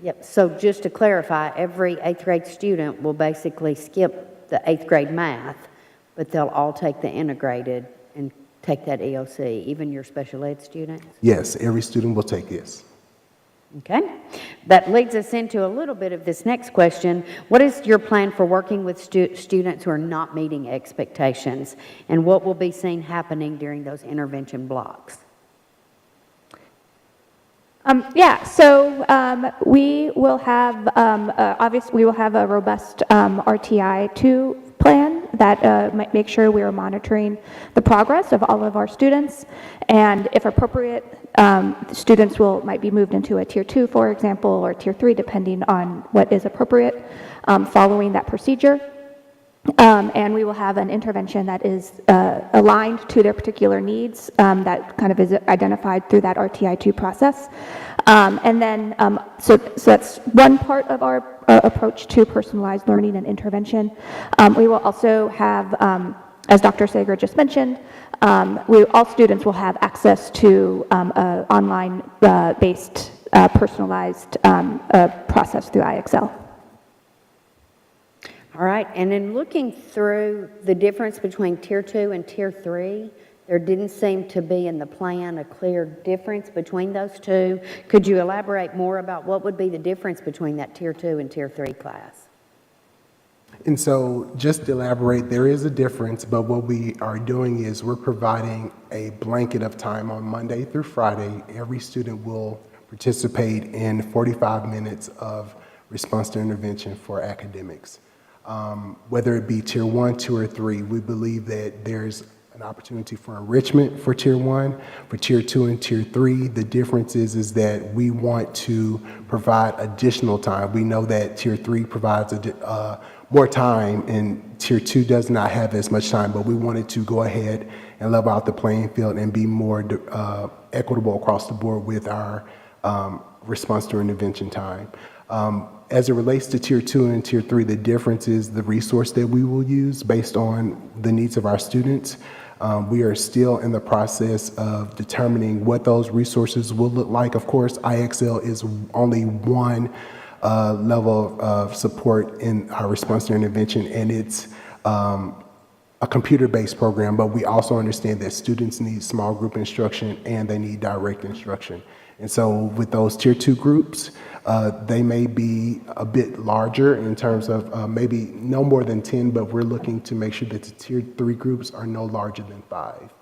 Speaker 4: Yep, so just to clarify, every 8th grade student will basically skip the 8th grade math, but they'll all take the integrated and take that EOC, even your special ed students?
Speaker 10: Yes, every student will take this.
Speaker 4: Okay, that leads us into a little bit of this next question. What is your plan for working with students who are not meeting expectations, and what will be seen happening during those intervention blocks?
Speaker 15: We will have, obviously, we will have a robust RTI2 plan that might make sure we are monitoring the progress of all of our students, and if appropriate, students might be moved into a Tier 2, for example, or Tier 3, depending on what is appropriate following that procedure. And we will have an intervention that is aligned to their particular needs that kind of is identified through that RTI2 process. And then, so that's one part of our approach to personalized learning and intervention. We will also have, as Dr. Sager just mentioned, all students will have access to online-based personalized process through IXL.
Speaker 4: All right, and in looking through the difference between Tier 2 and Tier 3, there didn't seem to be in the plan a clear difference between those two. Could you elaborate more about what would be the difference between that Tier 2 and Tier 3 class?
Speaker 10: And so just to elaborate, there is a difference, but what we are doing is we're providing a blanket of time on Monday through Friday. Every student will participate in 45 minutes of response to intervention for academics. Whether it be Tier 1, 2, or 3, we believe that there's an opportunity for enrichment for Tier 1. For Tier 2 and Tier 3, the difference is that we want to provide additional time. We know that Tier 3 provides more time, and Tier 2 does not have as much time, but we wanted to go ahead and level out the playing field and be more equitable across the board with our response to intervention time. As it relates to Tier 2 and Tier 3, the difference is the resource that we will use based on the needs of our students. We are still in the process of determining what those resources will look like. Of course, IXL is only one level of support in our response to intervention, and it's a computer-based program, but we also understand that students need small group instruction and they need direct instruction. And so with those Tier 2 groups, they may be a bit larger in terms of maybe no more than 10, but we're looking to make sure that the Tier 3 groups are no larger than 5.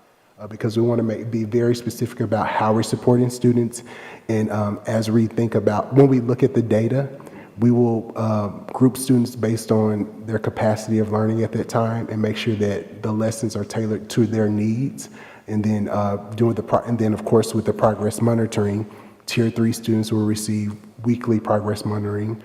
Speaker 10: Because we want to be very specific about how we're supporting students. And as we think about, when we look at the data, we will group students based on their capacity of learning at that time and make sure that the lessons are tailored to their needs. And then of course, with the progress monitoring, Tier 3 students will receive weekly progress monitoring.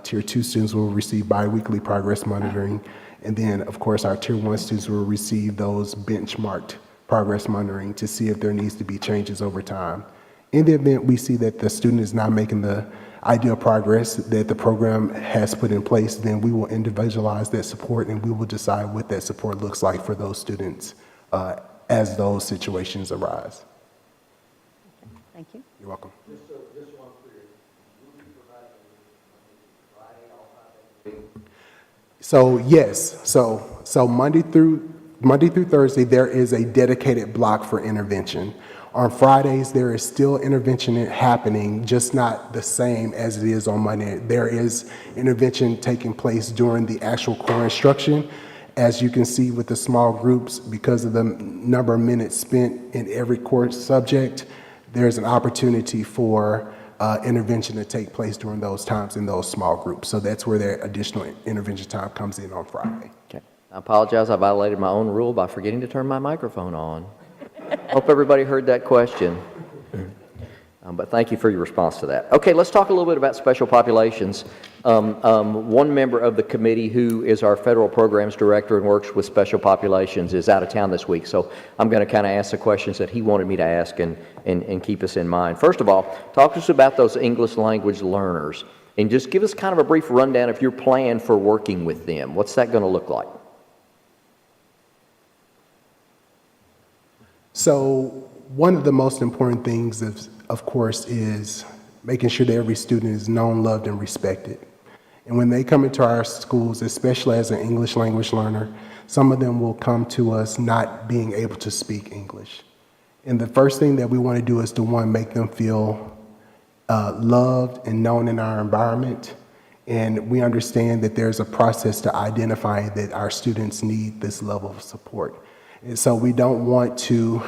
Speaker 10: Tier 2 students will receive bi-weekly progress monitoring. And then, of course, our Tier 1 students will receive those benchmarked progress monitoring to see if there needs to be changes over time. In the event we see that the student is not making the ideal progress that the program has put in place, then we will individualize that support and we will decide what that support looks like for those students as those situations arise.
Speaker 4: Thank you.
Speaker 10: You're welcome. So yes, so Monday through Thursday, there is a dedicated block for intervention. On Fridays, there is still intervention happening, just not the same as it is on Monday. There is intervention taking place during the actual core instruction. As you can see with the small groups, because of the number of minutes spent in every core subject, there's an opportunity for intervention to take place during those times in those small groups. So that's where their additional intervention time comes in on Friday.
Speaker 1: Okay. I apologize. I violated my own rule by forgetting to turn my microphone on. Hope everybody heard that question. But thank you for your response to that. Okay, let's talk a little bit about special populations. One member of the committee who is our federal programs director and works with special populations is out of town this week, so I'm going to kind of ask the questions that he wanted me to ask and keep us in mind. First of all, talk to us about those English language learners and just give us kind of a brief rundown of your plan for working with them. What's that going to look like?
Speaker 10: So one of the most important things, of course, is making sure that every student is known, loved, and respected. And when they come into our schools, especially as an English language learner, some of them will come to us not being able to speak English. And the first thing that we want to do is to, one, make them feel loved and known in our environment. And we understand that there's a process to identifying that our students need this level of support. And so we don't want to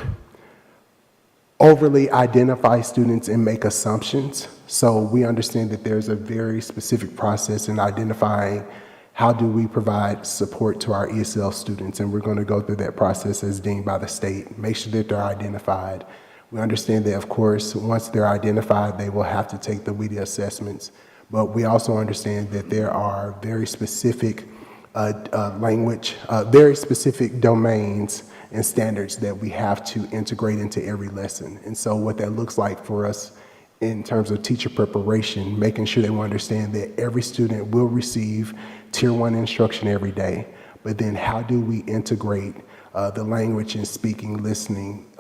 Speaker 10: overly identify students and make assumptions. So we understand that there's a very specific process in identifying how do we provide support to our ESL students. And we're going to go through that process as deemed by the state, make sure that they're identified. We understand that, of course, once they're identified, they will have to take the WIDA assessments. But we also understand that there are very specific very specific domains and standards that we have to integrate into every lesson. And so what that looks like for us in terms of teacher preparation, making sure they will understand that every student will receive Tier 1 instruction every day, but then how do we integrate the language and speaking, listening,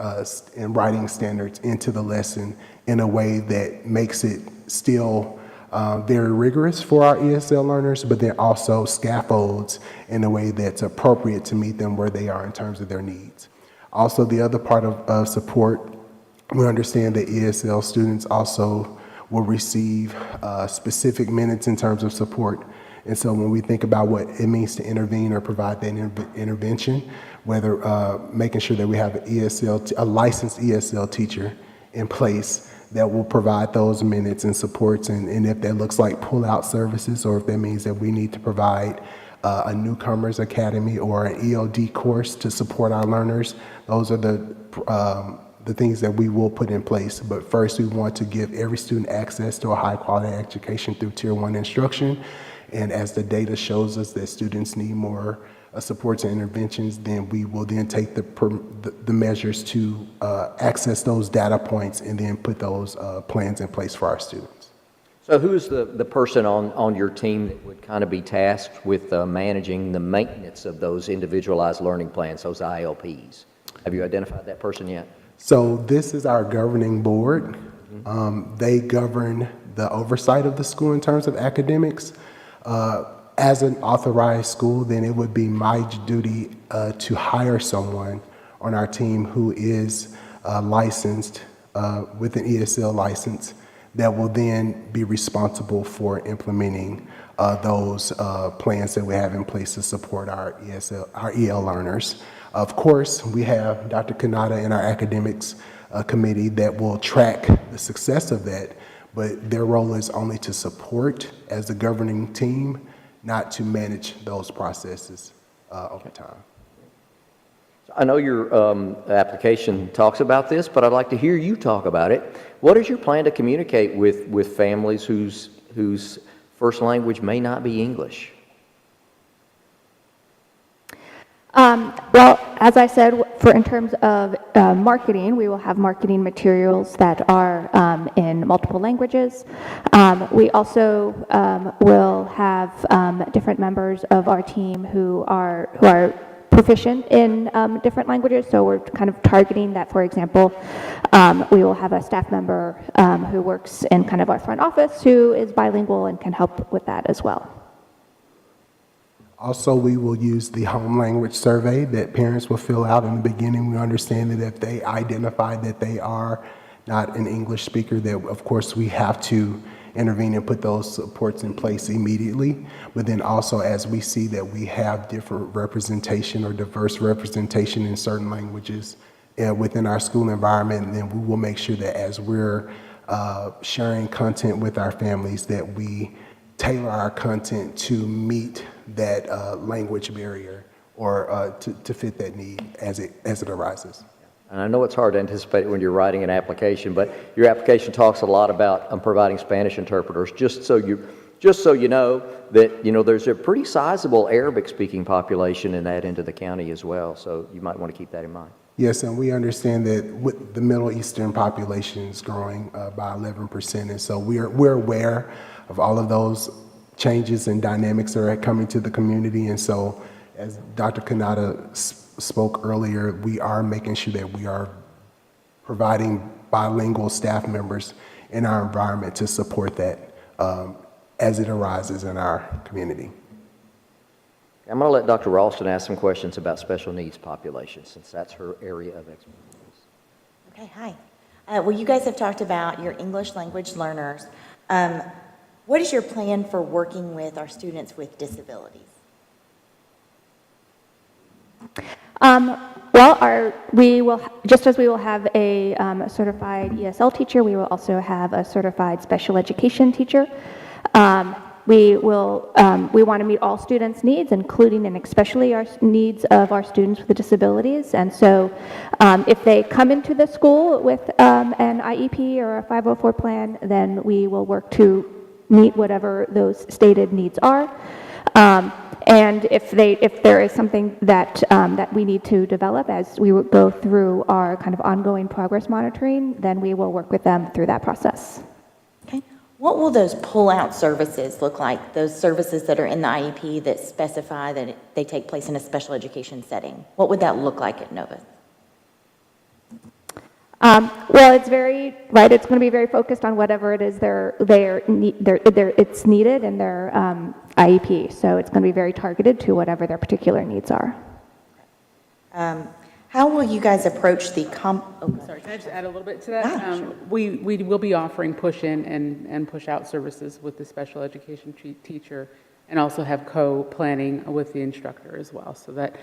Speaker 10: and writing standards into the lesson in a way that makes it still very rigorous for our ESL learners, but then also scaffolds in a way that's appropriate to meet them where they are in terms of their needs. Also, the other part of support, we understand that ESL students also will receive specific minutes in terms of support. And so when we think about what it means to intervene or provide that intervention, whether making sure that we have a licensed ESL teacher in place that will provide those minutes and supports, and if that looks like pull-out services, or if that means that we need to provide a newcomers academy or an ELD course to support our learners, those are the things that we will put in place. But first, we want to give every student access to a high-quality education through Tier 1 instruction. And as the data shows us that students need more supports and interventions, then we will then take the measures to access those data points and then put those plans in place for our students.
Speaker 1: So who's the person on your team that would kind of be tasked with managing the maintenance of those individualized learning plans, those ILPs? Have you identified that person yet?
Speaker 10: So this is our governing board. They govern the oversight of the school in terms of academics. As an authorized school, then it would be my duty to hire someone on our team who is licensed with an ESL license that will then be responsible for implementing those plans that we have in place to support our EL learners. Of course, we have Dr. Kanata and our academics committee that will track the success of that, but their role is only to support as the governing team, not to manage those processes over time.
Speaker 1: I know your application talks about this, but I'd like to hear you talk about it. What is your plan to communicate with families whose first language may not be English?
Speaker 15: Well, as I said, in terms of marketing, we will have marketing materials that are in multiple languages. We also will have different members of our team who are proficient in different languages. So we're kind of targeting that. For example, we will have a staff member who works in kind of our front office who is bilingual and can help with that as well.
Speaker 10: Also, we will use the home language survey that parents will fill out in the beginning. We understand that if they identify that they are not an English speaker, that of course we have to intervene and put those supports in place immediately. But then also, as we see that we have different representation or diverse representation in certain languages within our school environment, then we will make sure that as we're sharing content with our families, that we tailor our content to meet that language barrier or to fit that need as it arises.
Speaker 1: And I know it's hard to anticipate when you're writing an application, but your application talks a lot about providing Spanish interpreters. Just so you know that there's a pretty sizable Arabic-speaking population in that end of the county as well. So you might want to keep that in mind.
Speaker 10: Yes, and we understand that with the Middle Eastern population is growing by 11%, and so we're aware of all of those changes and dynamics that are coming to the community. And so, as Dr. Kanata spoke earlier, we are making sure that we are providing bilingual staff members in our environment to support that as it arises in our community.
Speaker 1: I'm going to let Dr. Ralston ask some questions about special needs populations, since that's her area of expertise.
Speaker 2: Okay, hi. Well, you guys have talked about your English language learners. What is your plan for working with our students with disabilities?
Speaker 15: Well, we will, just as we will have a certified ESL teacher, we will also have a certified special education teacher. We want to meet all students' needs, including and especially our needs of our students with disabilities. And so if they come into the school with an IEP or a 504 plan, then we will work to meet whatever those stated needs are. And if there is something that we need to develop as we go through our kind of ongoing progress monitoring, then we will work with them through that process.
Speaker 2: Okay. What will those pull-out services look like? Those services that are in the IEP that specify that they take place in a special education setting. What would that look like at Novus?
Speaker 15: Well, it's it's going to be very focused on whatever it is it's needed in their IEP. So it's going to be very targeted to whatever their particular needs are.
Speaker 2: How will you guys approach the
Speaker 6: Sorry, can I just add a little bit to that?
Speaker 2: Sure.
Speaker 6: We will be offering push-in and push-out services with the special education teacher, and also have co-planning with the instructor as well, so that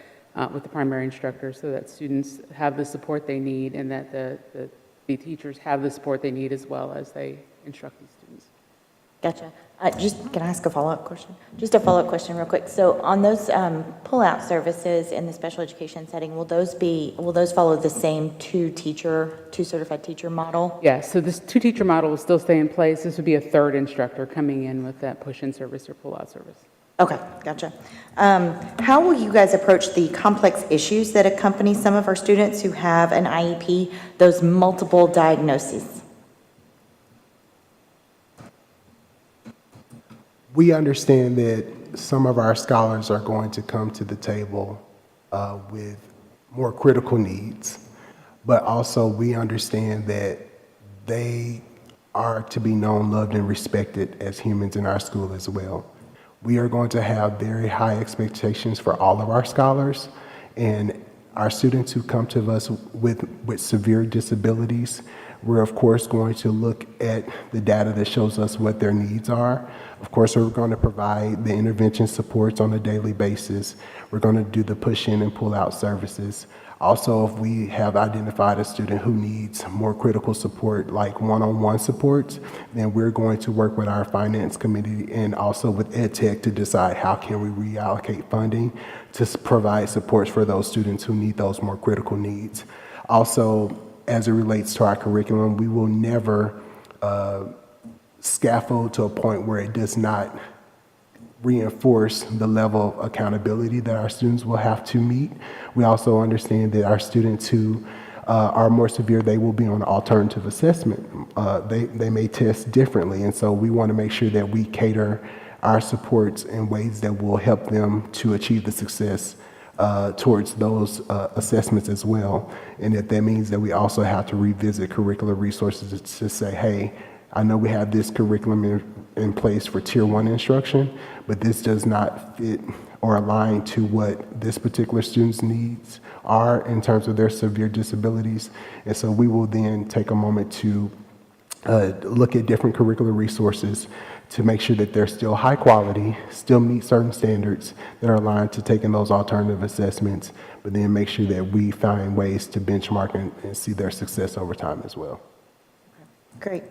Speaker 6: with the primary instructor, so that students have the support they need, and that the teachers have the support they need as well as they instruct these students.
Speaker 2: Gotcha. Can I ask a follow-up question? Just a follow-up question real quick. So on those pull-out services in the special education setting, will those follow the same two certified teacher model?
Speaker 6: Yeah, so this two-teacher model will still stay in place. This would be a third instructor coming in with that push-in service or pull-out service.
Speaker 2: Okay, gotcha. How will you guys approach the complex issues that accompany some of our students who have an IEP, those multiple diagnoses?
Speaker 10: We understand that some of our scholars are going to come to the table with more critical needs, but also we understand that they are to be known, loved, and respected as humans in our school as well. We are going to have very high expectations for all of our scholars, and our students who come to us with severe disabilities, we're of course going to look at the data that shows us what their needs are. Of course, we're going to provide the intervention supports on a daily basis. We're going to do the push-in and pull-out services. Also, if we have identified a student who needs more critical support, like one-on-one supports, then we're going to work with our finance committee and also with EdTech to decide how can we reallocate funding to provide supports for those students who need those more critical needs. Also, as it relates to our curriculum, we will never scaffold to a point where it does not reinforce the level of accountability that our students will have to meet. We also understand that our students who are more severe, they will be on alternative assessment. They may test differently, and so we want to make sure that we cater our supports in ways that will help them to achieve the success towards those assessments as well. And that means that we also have to revisit curricular resources to say, hey, I know we have this curriculum in place for Tier 1 instruction, but this does not fit or align to what this particular student's needs are in terms of their severe disabilities. And so we will then take a moment to look at different curricular resources to make sure that they're still high quality, still meet certain standards that are aligned to taking those alternative assessments, but then make sure that we find ways to benchmark and see their success over time as well.
Speaker 2: Great.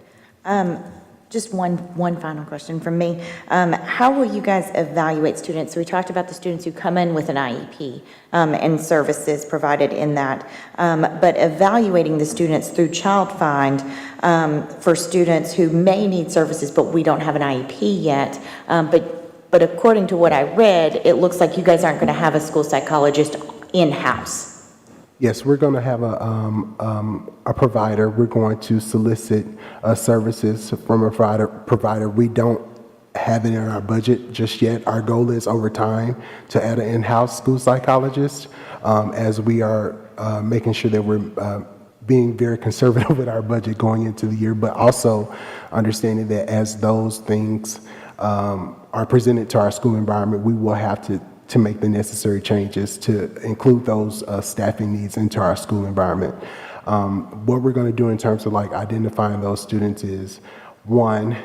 Speaker 2: Just one final question from me. How will you guys evaluate students? So we talked about the students who come in with an IEP and services provided in that, but evaluating the students through Child Find for students who may need services, but we don't have an IEP yet. But according to what I read, it looks like you guys aren't going to have a school psychologist in-house.
Speaker 10: Yes, we're going to have a provider. We're going to solicit services from a provider. We don't have it in our budget just yet. Our goal is over time to add an in-house school psychologist as we are making sure that we're being very conservative with our budget going into the year, but also understanding that as those things are presented to our school environment, we will have to make the necessary changes to include those staffing needs into our school environment. What we're going to do in terms of like identifying those students is, one,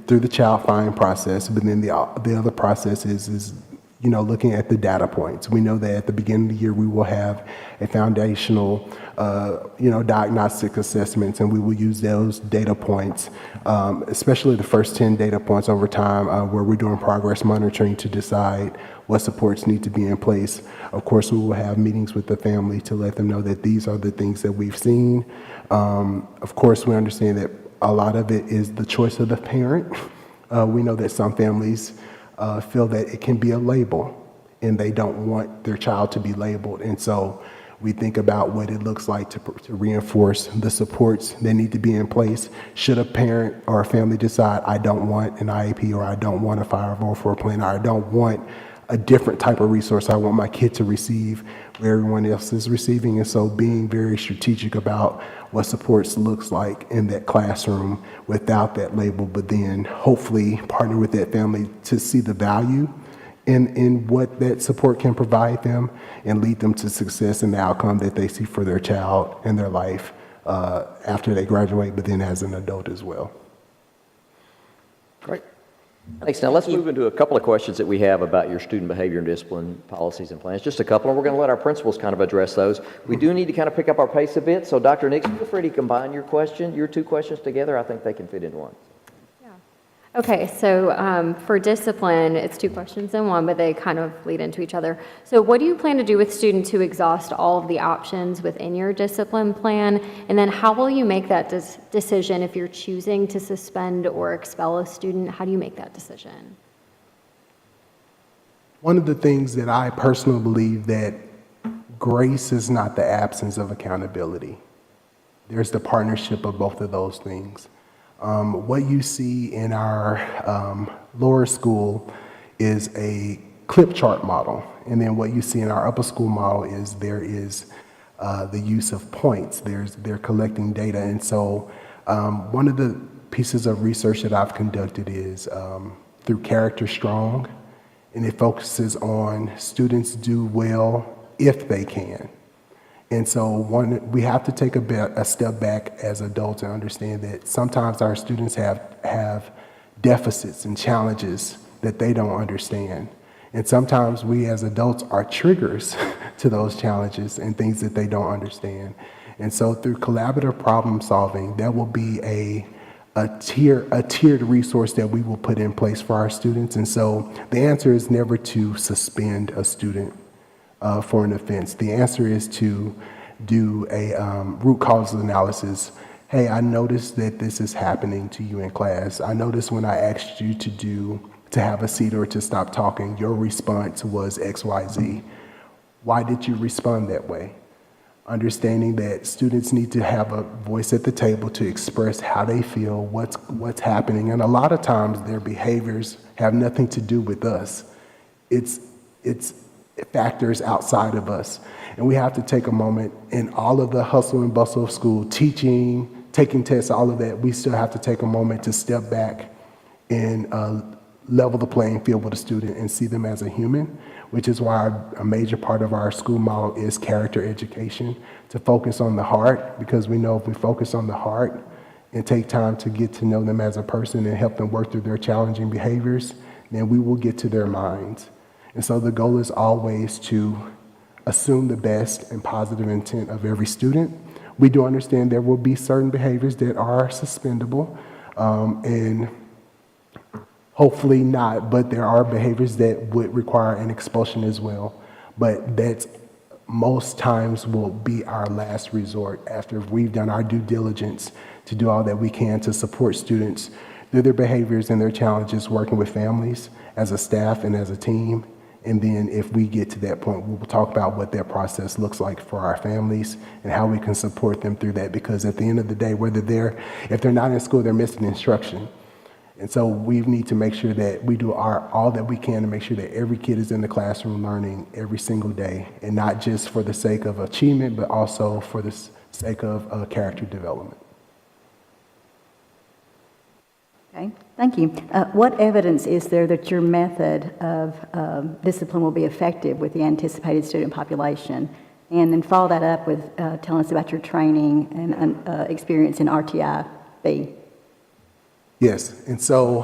Speaker 10: through the Child Find process, but then the other process is looking at the data points. We know that at the beginning of the year we will have a foundational diagnostic assessments, and we will use those data points, especially the first 10 data points over time, where we're doing progress monitoring to decide what supports need to be in place. Of course, we will have meetings with the family to let them know that these are the things that we've seen. Of course, we understand that a lot of it is the choice of the parent. We know that some families feel that it can be a label, and they don't want their child to be labeled. And so we think about what it looks like to reinforce the supports that need to be in place. Should a parent or a family decide, I don't want an IEP, or I don't want a 504 plan, or I don't want a different type of resource I want my kid to receive where everyone else is receiving. And so being very strategic about what supports looks like in that classroom without that label, but then hopefully partner with that family to see the value in what that support can provide them and lead them to success and the outcome that they see for their child and their life after they graduate, but then as an adult as well.
Speaker 12: Great.
Speaker 1: Thanks. Now, let's move into a couple of questions that we have about your student behavior and discipline policies and plans. Just a couple, and we're going to let our principals kind of address those. We do need to kind of pick up our pace a bit, so Dr. Nix, feel free to combine your two questions together. I think they can fit in one.
Speaker 19: Okay, so for discipline, it's two questions in one, but they kind of lead into each other. So what do you plan to do with students who exhaust all of the options within your discipline plan? And then how will you make that decision if you're choosing to suspend or expel a student? How do you make that decision?
Speaker 10: One of the things that I personally believe that grace is not the absence of accountability. There's the partnership of both of those things. What you see in our lower school is a clip chart model. And then what you see in our upper school model is there is the use of points. They're collecting data. And so one of the pieces of research that I've conducted is through Character Strong, and it focuses on students do well if they can. And so we have to take a step back as adults and understand that sometimes our students have deficits and challenges that they don't understand. And sometimes we as adults are triggers to those challenges and things that they don't understand. And so through collaborative problem solving, that will be a tiered resource that we will put in place for our students. And so the answer is never to suspend a student for an offense. The answer is to do a root cause analysis. Hey, I noticed that this is happening to you in class. I noticed when I asked you to have a seat or to stop talking, your response was XYZ. Why did you respond that way? Understanding that students need to have a voice at the table to express how they feel, what's happening. And a lot of times their behaviors have nothing to do with us. It's factors outside of us. And we have to take a moment in all of the hustle and bustle of school, teaching, taking tests, all of that, we still have to take a moment to step back and level the playing field with a student and see them as a human, which is why a major part of our school model is character education, to focus on the heart, because we know if we focus on the heart and take time to get to know them as a person and help them work through their challenging behaviors, then we will get to their minds. And so the goal is always to assume the best and positive intent of every student. We do understand there will be certain behaviors that are suspendable, and hopefully not, but there are behaviors that would require an expulsion as well. But that most times will be our last resort after we've done our due diligence to do all that we can to support students through their behaviors and their challenges, working with families as a staff and as a team. And then if we get to that point, we will talk about what that process looks like for our families and how we can support them through that. Because at the end of the day, if they're not in school, they're missing instruction. And so we need to make sure that we do all that we can to make sure that every kid is in the classroom learning every single day, and not just for the sake of achievement, but also for the sake of character development.
Speaker 9: Okay, thank you. What evidence is there that your method of discipline will be effective with the anticipated student population? And then follow that up with telling us about your training and experience in RTI-B.
Speaker 10: Yes, and so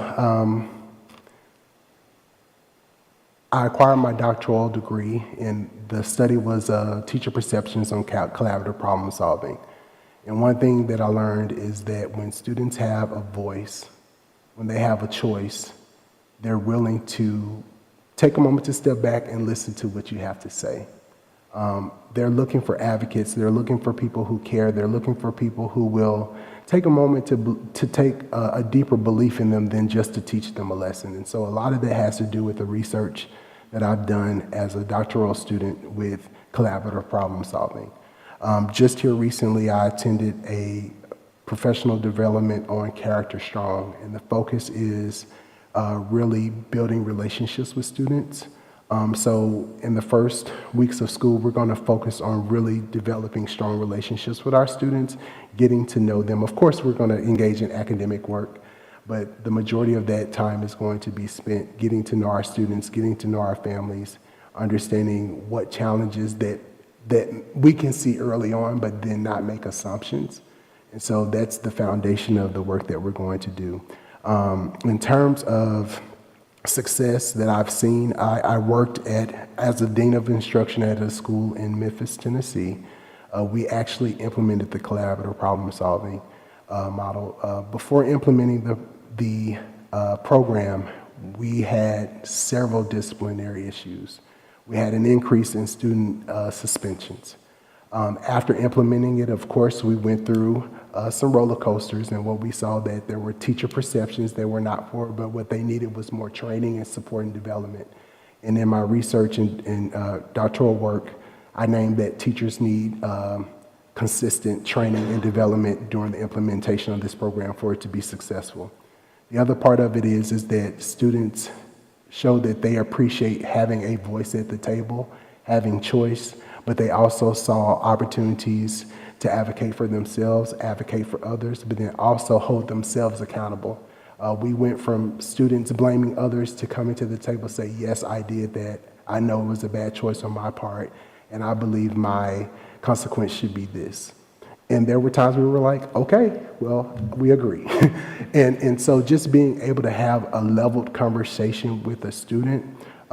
Speaker 10: I acquired my doctoral degree, and the study was teacher perceptions on collaborative problem solving. And one thing that I learned is that when students have a voice, when they have a choice, they're willing to take a moment to step back and listen to what you have to say. They're looking for advocates. They're looking for people who care. They're looking for people who will take a moment to take a deeper belief in them than just to teach them a lesson. And so a lot of that has to do with the research that I've done as a doctoral student with collaborative problem solving. Just here recently, I attended a professional development on Character Strong, and the focus is really building relationships with students. So in the first weeks of school, we're going to focus on really developing strong relationships with our students, getting to know them. Of course, we're going to engage in academic work, but the majority of that time is going to be spent getting to know our students, getting to know our families, understanding what challenges that we can see early on, but then not make assumptions. And so that's the foundation of the work that we're going to do. In terms of success that I've seen, I worked as a dean of instruction at a school in Memphis, Tennessee. We actually implemented the collaborative problem-solving model. Before implementing the program, we had several disciplinary issues. We had an increase in student suspensions. After implementing it, of course, we went through some roller coasters, and what we saw that there were teacher perceptions that were not for, but what they needed was more training and support and development. And in my research and doctoral work, I named that teachers need consistent training and development during the implementation of this program for it to be successful. The other part of it is that students show that they appreciate having a voice at the table, having choice, but they also saw opportunities to advocate for themselves, advocate for others, but then also hold themselves accountable. We went from students blaming others to coming to the table, say, yes, I did that. I know it was a bad choice on my part, and I believe my consequence should be this. And there were times we were like, okay, well, we agree. and so just being able to have a leveled conversation with a student,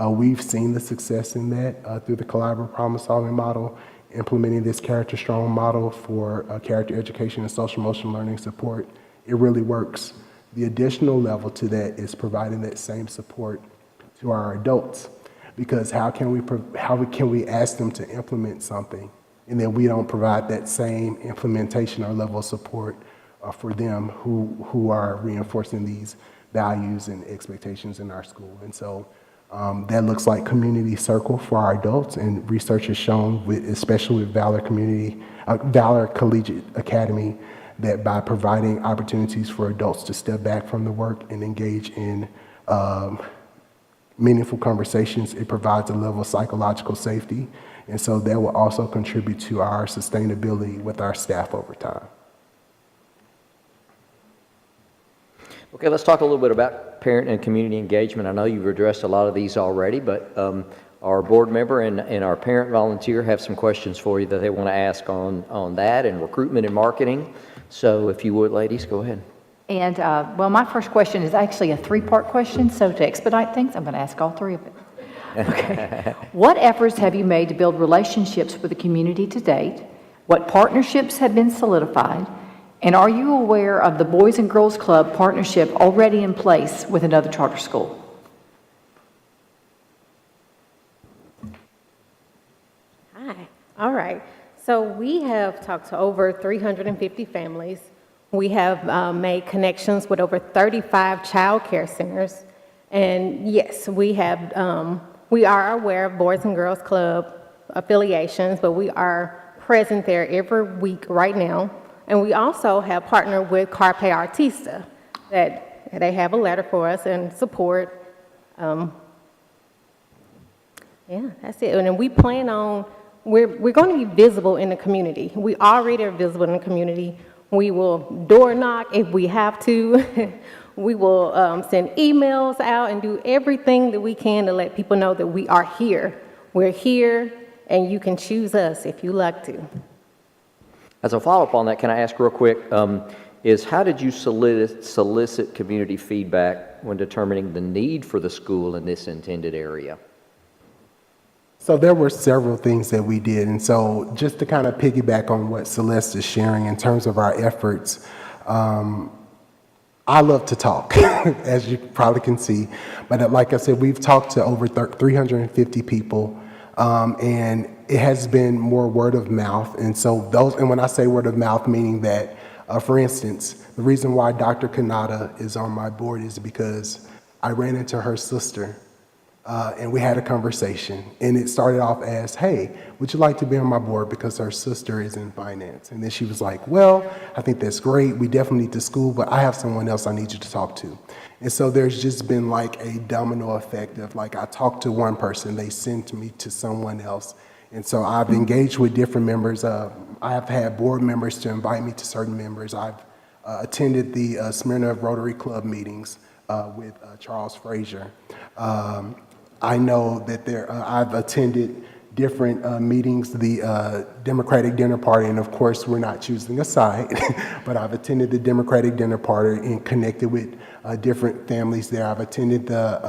Speaker 10: we've seen the success in that through the collaborative problem-solving model, implementing this character strong model for character education and social emotional learning support. It really works. The additional level to that is providing that same support to our adults, because how can we ask them to implement something and then we don't provide that same implementation or level of support for them who are reinforcing these values and expectations in our school. And so that looks like community circle for our adults, and research has shown, especially with Valor Collegiate Academy, that by providing opportunities for adults to step back from the work and engage in meaningful conversations, it provides a level of psychological safety. And so that will also contribute to our sustainability with our staff over time.
Speaker 1: Okay, let's talk a little bit about parent and community engagement. I know you've addressed a lot of these already, but our board member and our parent volunteer have some questions for you that they want to ask on that and recruitment and marketing. So if you would, ladies, go ahead.
Speaker 5: And, well, my first question is actually a three-part question, so to expedite things, I'm going to ask all three of it. Okay. What efforts have you made to build relationships with the community to date? What partnerships have been solidified? And are you aware of the Boys and Girls Club partnership already in place with another charter school?
Speaker 14: Hi. All right. So we have talked to over 350 families. We have made connections with over 35 child care centers. And yes, we are aware of Boys and Girls Club affiliations, but we are present there every week right now. And we also have partnered with Carpe Artista, that they have a letter for us and support. Yeah, that's it. And then we plan on, we're going to be visible in the community. We already are visible in the community. We will door knock if we have to. We will send emails out and do everything that we can to let people know that we are here. We're here, and you can choose us if you like to.
Speaker 1: As a follow-up on that, can I ask real quick, is how did you solicit community feedback when determining the need for the school in this intended area?
Speaker 10: So there were several things that we did. And so just to kind of piggyback on what Celeste is sharing in terms of our efforts, I love to talk, as you probably can see. But like I said, we've talked to over 350 people, and it has been more word of mouth. And so and when I say word of mouth, meaning that, for instance, the reason why Dr. Kanata is on my board is because I ran into her sister, and we had a conversation. And it started off as, hey, would you like to be on my board because her sister is in finance? And then she was like, well, I think that's great. We definitely need the school, but I have someone else I need you to talk to. And so there's just been like a domino effect of like, I talked to one person, they sent me to someone else. And so I've engaged with different members. I have had board members to invite me to certain members. I've attended the Smyrna Rotary Club meetings with Charles Frazier. I know that I've attended different meetings, the Democratic Dinner Party, and of course, we're not choosing a side, but I've attended the Democratic Dinner Party and connected with different families there. I've attended the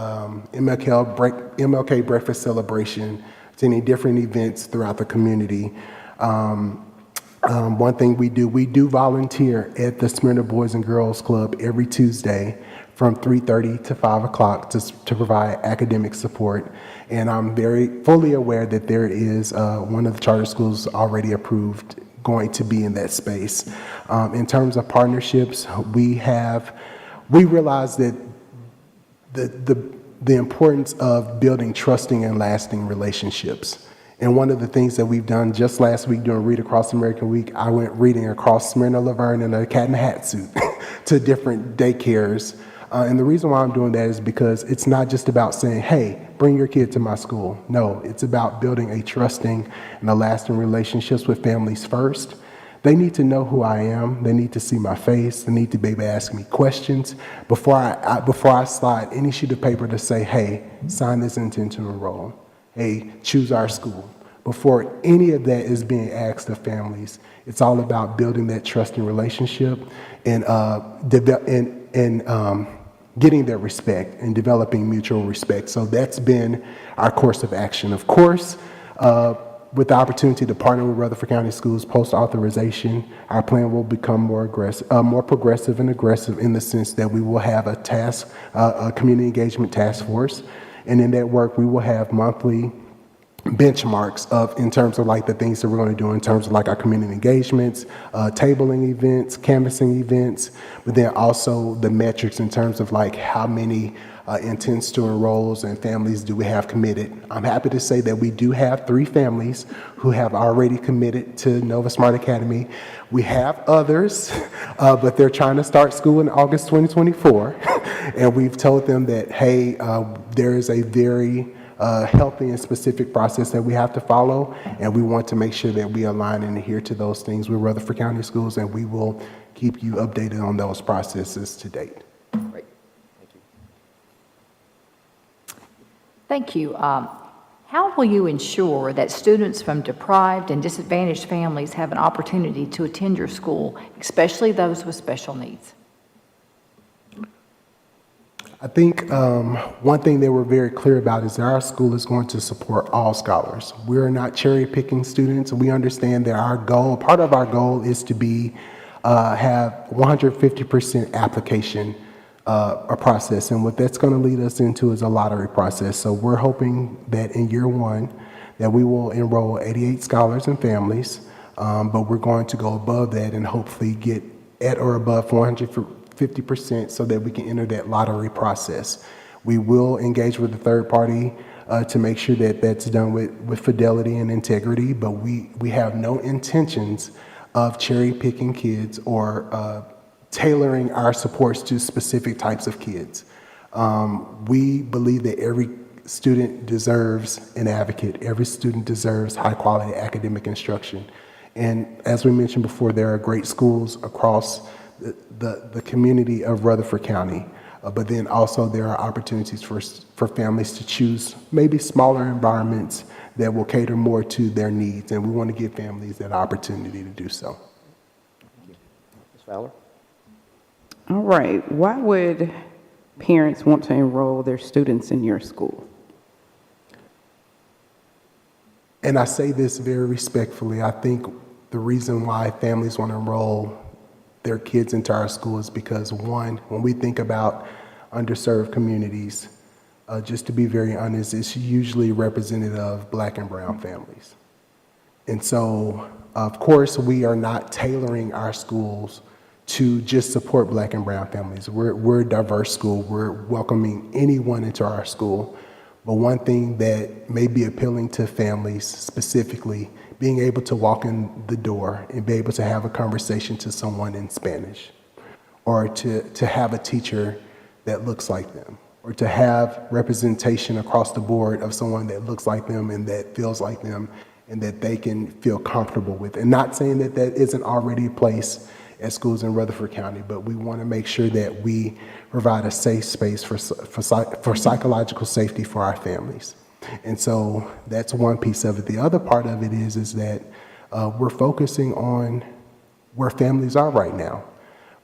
Speaker 10: MLK Breakfast Celebration, attending different events throughout the community. One thing we do volunteer at the Smyrna Boys and Girls Club every Tuesday from 3:30 to 5 o'clock to provide academic support. And I'm very fully aware that there is one of the charter schools already approved going to be in that space. In terms of partnerships, we realize that the importance of building trusting and lasting relationships. And one of the things that we've done just last week during Read Across America Week, I went reading across Smyrna, Laverne in a cat in a hat suit to different daycares. And the reason why I'm doing that is because it's not just about saying, hey, bring your kid to my school. No, it's about building a trusting and a lasting relationships with families first. They need to know who I am. They need to see my face. They need to be able to ask me questions before I slide any sheet of paper to say, hey, sign this intent to enroll. Hey, choose our school. Before any of that is being asked of families, it's all about building that trusting relationship and getting their respect and developing mutual respect. So that's been our course of action. Of course, with the opportunity to partner with Rutherford County Schools post-authorization, our plan will become more progressive and aggressive in the sense that we will have a community engagement task force. And in that work, we will have monthly benchmarks in terms of like the things that we're going to do in terms of like our community engagements, tabling events, canvassing events, but then also the metrics in terms of like how many intents to enrolls and families do we have committed. I'm happy to say that we do have 3 families who have already committed to Nova Smart Academy. We have others, but they're trying to start school in August 2024. And we've told them that, hey, there is a very healthy and specific process that we have to follow, and we want to make sure that we align and adhere to those things with Rutherford County Schools, and we will keep you updated on those processes to date.
Speaker 1: Great. Thank you.
Speaker 5: Thank you. How will you ensure that students from deprived and disadvantaged families have an opportunity to attend your school, especially those with special needs?
Speaker 10: I think one thing that we're very clear about is that our school is going to support all scholars. We're not cherry picking students. We understand that part of our goal is to have 150% application process. And what that's going to lead us into is a lottery process. So we're hoping that in year 1 that we will enroll 88 scholars and families, but we're going to go above that and hopefully get at or above 450% so that we can enter that lottery process. We will engage with the third party to make sure that that's done with fidelity and integrity, but we have no intentions of cherry picking kids or tailoring our supports to specific types of kids. We believe that every student deserves an advocate. Every student deserves high quality academic instruction. And as we mentioned before, there are great schools across the community of Rutherford County, but then also there are opportunities for families to choose maybe smaller environments that will cater more to their needs, and we want to give families that opportunity to do so.
Speaker 1: Ms. Fowler?
Speaker 20: All right. Why would parents want to enroll their students in your school?
Speaker 10: And I say this very respectfully. I think the reason why families want to enroll their kids into our school is because, one, when we think about underserved communities, just to be very honest, it's usually representative of Black and brown families. And so, of course, we are not tailoring our schools to just support Black and brown families. We're a diverse school. We're welcoming anyone into our school. But one thing that may be appealing to families specifically, being able to walk in the door and be able to have a conversation to someone in Spanish, or to have a teacher that looks like them, or to have representation across the board of someone that looks like them and that feels like them and that they can feel comfortable with. And not saying that that isn't already a place at schools in Rutherford County, but we want to make sure that we provide a safe space for psychological safety for our families. And so that's one piece of it. The other part of it is that we're focusing on where families are right now.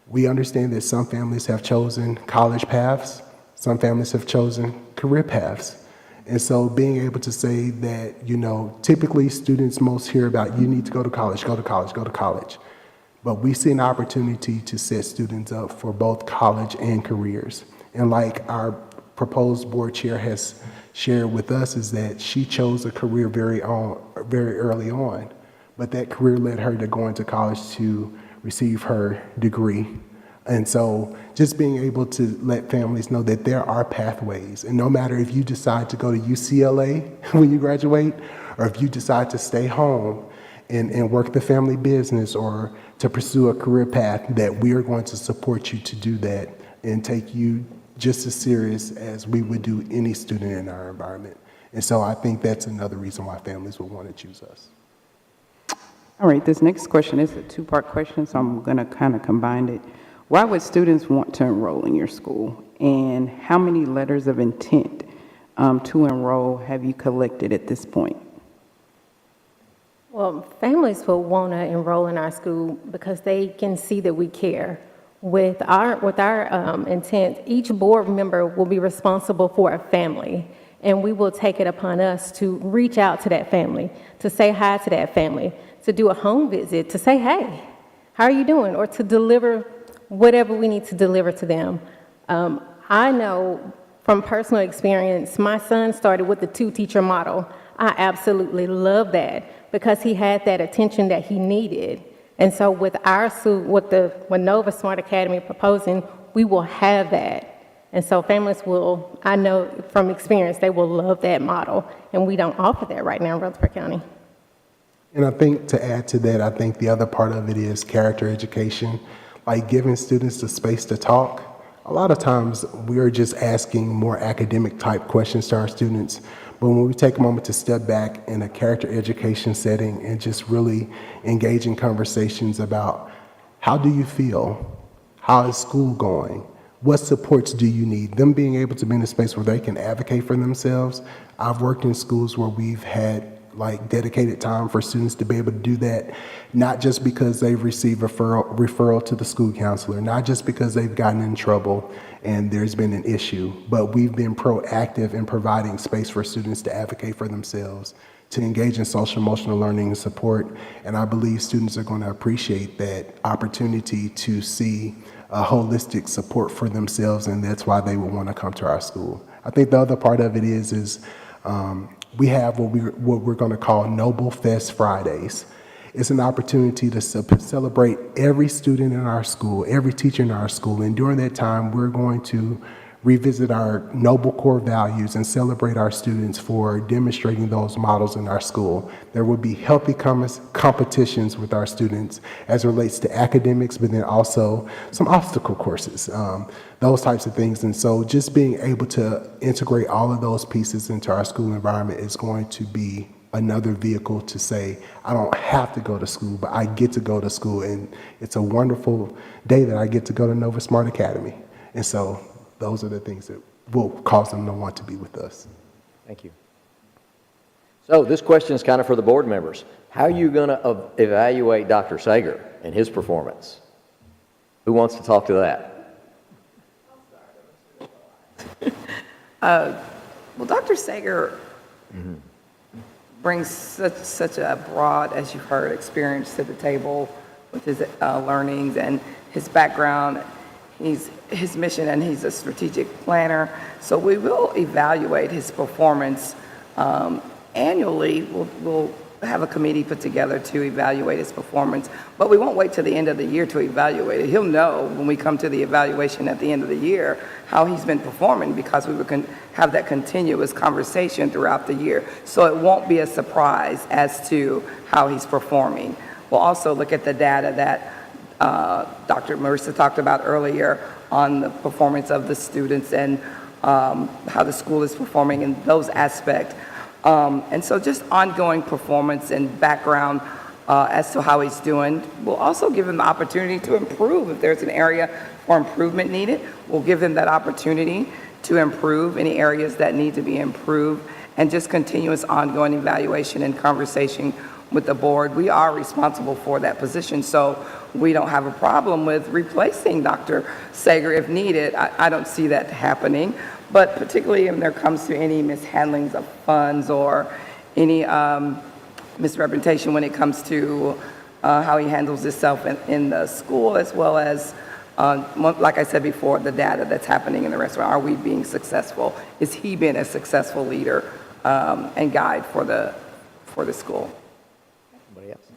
Speaker 10: We understand that some families have chosen college paths, some families have chosen career paths. And so being able to say that, you know, typically students most hear about you need to go to college, go to college, go to college. But we see an opportunity to set students up for both college and careers. And like our proposed board chair has shared with us, is that she chose a career very early on, but that career led her to go into college to receive her degree. And so just being able to let families know that there are pathways, and no matter if you decide to go to UCLA when you graduate, or if you decide to stay home and work the family business or to pursue a career path, that we are going to support you to do that and take you just as serious as we would do any student in our environment. And so I think that's another reason why families would want to choose us.
Speaker 20: All right, this next question is a two-part question, so I'm going to kind of combine it. Why would students want to enroll in your school? And how many letters of intent to enroll have you collected at this point?
Speaker 14: Well, families will want to enroll in our school because they can see that we care. With our intent, each board member will be responsible for a family, and we will take it upon us to reach out to that family, to say hi to that family, to do a home visit, to say, hey, how are you doing? Or to deliver whatever we need to deliver to them. I know from personal experience, my son started with the two-teacher model. I absolutely love that because he had that attention that he needed. And so with with Nova Smart Academy proposing, we will have that. And so families will, I know from experience, they will love that model. And we don't offer that right now in Rutherford County.
Speaker 10: And I think to add to that, I think the other part of it is character education, like giving students the space to talk. A lot of times we are just asking more academic type questions to our students, but when we take a moment to step back in a character education setting and just really engage in conversations about how do you feel? How is school going? What supports do you need? Them being able to be in a space where they can advocate for themselves. I've worked in schools where we've had like dedicated time for students to be able to do that, not just because they've received referral to the school counselor, not just because they've gotten in trouble and there's been an issue, but we've been proactive in providing space for students to advocate for themselves, to engage in social emotional learning and support. And I believe students are going to appreciate that opportunity to see a holistic support for themselves, and that's why they will want to come to our school. I think the other part of it is we have what we're going to call Noble Fest Fridays. It's an opportunity to celebrate every student in our school, every teacher in our school, and during that time, we're going to revisit our noble core values and celebrate our students for demonstrating those models in our school. There will be healthy competitions with our students as it relates to academics, but then also some obstacle courses, those types of things. And so just being able to integrate all of those pieces into our school environment is going to be another vehicle to say, I don't have to go to school, but I get to go to school. And it's a wonderful day that I get to go to Nova Smart Academy. And so those are the things that will cause them to want to be with us.
Speaker 1: Thank you. So this question is kind of for the board members. How are you going to evaluate Dr. Sager and his performance? Who wants to talk to that?
Speaker 11: Well, Dr. Sager brings such a broad, as you've heard, experience to the table with his learnings and his background. His mission, and he's a strategic planner. So we will evaluate his performance annually. We'll have a committee put together to evaluate his performance, but we won't wait till the end of the year to evaluate it. He'll know when we come to the evaluation at the end of the year how he's been performing, because we will have that continuous conversation throughout the year. So it won't be a surprise as to how he's performing. We'll also look at the data that Dr. Marissa talked about earlier on the performance of the students and how the school is performing in those aspects. And so just ongoing performance and background as to how he's doing. We'll also give him the opportunity to improve. If there's an area for improvement needed, we'll give him that opportunity to improve any areas that need to be improved. and just continuous ongoing evaluation and conversation with the board. We are responsible for that position, so we don't have a problem with replacing Dr. Sager if needed. I don't see that happening, but particularly when there comes to any mishandlings of funds or any misrepresentation when it comes to how he handles himself in the school, as well as, like I said before, the data that's happening in the restaurant. Are we being successful? Is he being a successful leader and guide for the school?
Speaker 1: Anybody else?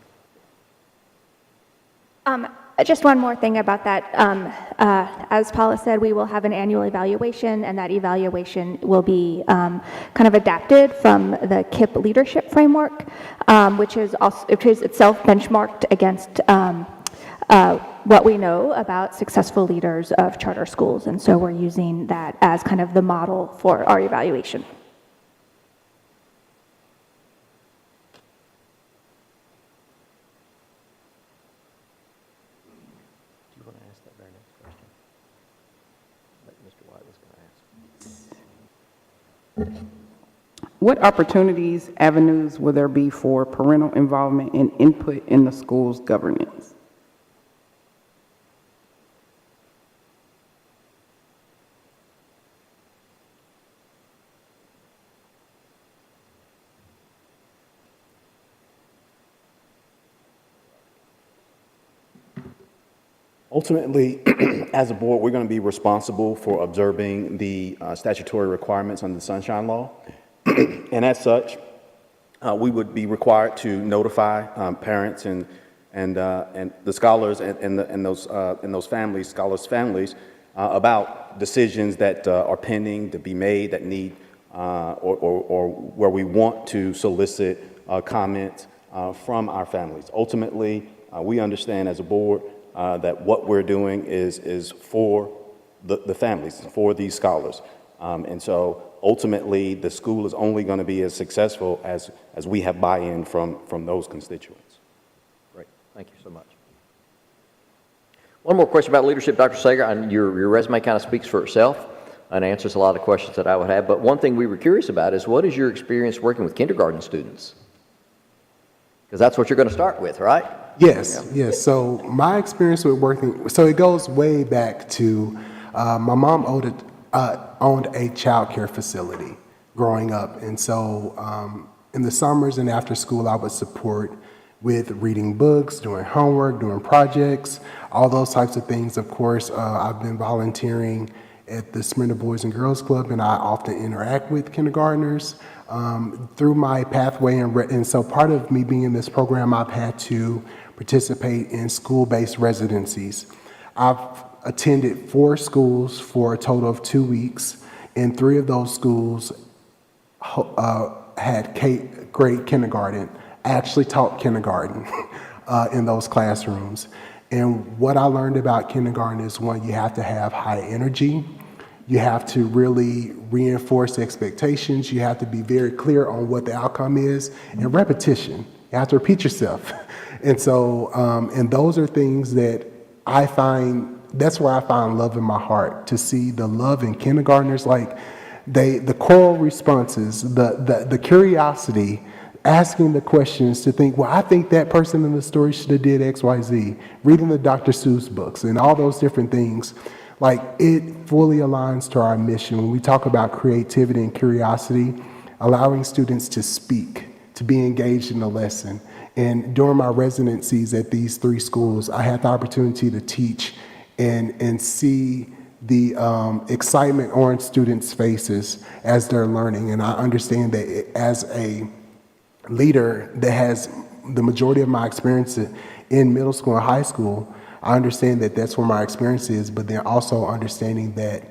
Speaker 15: Just one more thing about that. As Paula said, we will have an annual evaluation, and that evaluation will be kind of adapted from the KIPP leadership framework, which is itself benchmarked against what we know about successful leaders of charter schools. And so we're using that as kind of the model for our evaluation.
Speaker 20: What opportunities, avenues will there be for parental involvement and input in the school's governance?
Speaker 12: Ultimately, as a board, we're going to be responsible for observing the statutory requirements under the Sunshine Law. And as such, we would be required to notify parents and the scholars and those families, scholars' families, about decisions that are pending to be made that need or where we want to solicit comments from our families. Ultimately, we understand as a board that what we're doing is for the families, for these scholars. And so ultimately, the school is only going to be as successful as we have buy-in from those constituents.
Speaker 1: Great. Thank you so much. One more question about leadership, Dr. Sager. Your resume kind of speaks for itself and answers a lot of questions that I would have. But one thing we were curious about is, what is your experience working with kindergarten students? Because that's what you're going to start with, right?
Speaker 10: Yes, yes. So my experience with working, so it goes way back to my mom owned a child care facility growing up. And so in the summers and after school, I would support with reading books, doing homework, doing projects, all those types of things. Of course, I've been volunteering at the Smyrna Boys and Girls Club, and I often interact with kindergartners through my pathway. And so part of me being in this program, I've had to participate in school-based residencies. I've attended 4 schools for a total of 2 weeks, and 3 of those schools had grade kindergarten. I actually taught kindergarten in those classrooms. And what I learned about kindergarten is, one, you have to have high energy. You have to really reinforce expectations. You have to be very clear on what the outcome is, and repetition. You have to repeat yourself. And so, and those are things that I find, that's where I find love in my heart, to see the love in kindergartners, like the choral responses, the curiosity, asking the questions, to think, well, I think that person in the story should have did X, Y, Z, reading the Dr. Seuss books and all those different things. Like, it fully aligns to our mission. When we talk about creativity and curiosity, allowing students to speak, to be engaged in the lesson. And during my residencies at these 3 schools, I had the opportunity to teach and see the excitement on students' faces as they're learning. And I understand that as a leader that has the majority of my experience in middle school and high school, I understand that that's where my experience is, but then also understanding that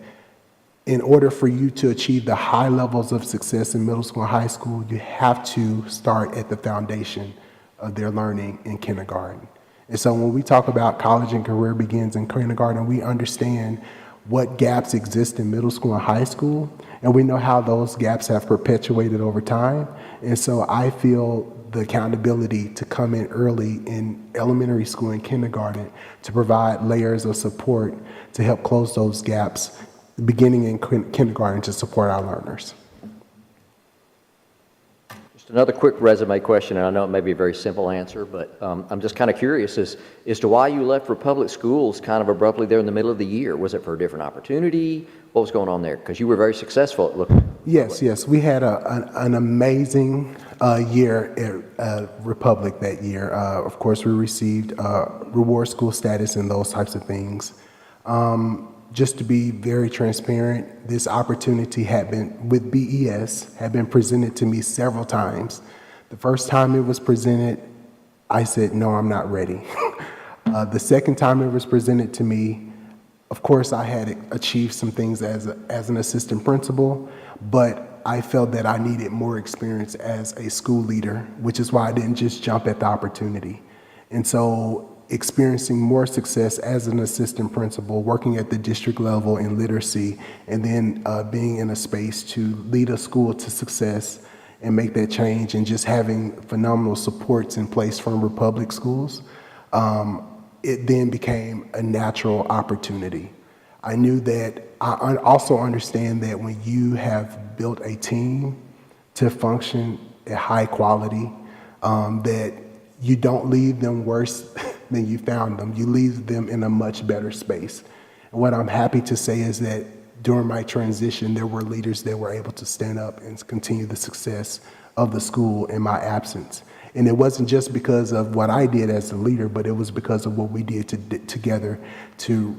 Speaker 10: in order for you to achieve the high levels of success in middle school and high school, you have to start at the foundation of their learning in kindergarten. And so when we talk about college and career begins in kindergarten, we understand what gaps exist in middle school and high school, and we know how those gaps have perpetuated over time. And so I feel the accountability to come in early in elementary school and kindergarten to provide layers of support to help close those gaps beginning in kindergarten to support our learners.
Speaker 1: Another quick resume question, and I know it may be a very simple answer, but I'm just kind of curious as to why you left for public schools kind of abruptly there in the middle of the year. Was it for a different opportunity? What was going on there? Because you were very successful at looking.
Speaker 10: Yes, yes. We had an amazing year at Republic that year. Of course, we received reward school status and those types of things. Just to be very transparent, this opportunity had been, with BES, had been presented to me several times. The first time it was presented, I said, no, I'm not ready. The second time it was presented to me, of course, I had achieved some things as an assistant principal, but I felt that I needed more experience as a school leader, which is why I didn't just jump at the opportunity. And so experiencing more success as an assistant principal, working at the district level in literacy, and then being in a space to lead a school to success and make that change, and just having phenomenal supports in place from Republic schools, it then became a natural opportunity. I knew that I also understand that when you have built a team to function at high quality, that you don't leave them worse than you found them. You leave them in a much better space. And what I'm happy to say is that during my transition, there were leaders that were able to stand up and continue the success of the school in my absence. And it wasn't just because of what I did as a leader, but it was because of what we did together to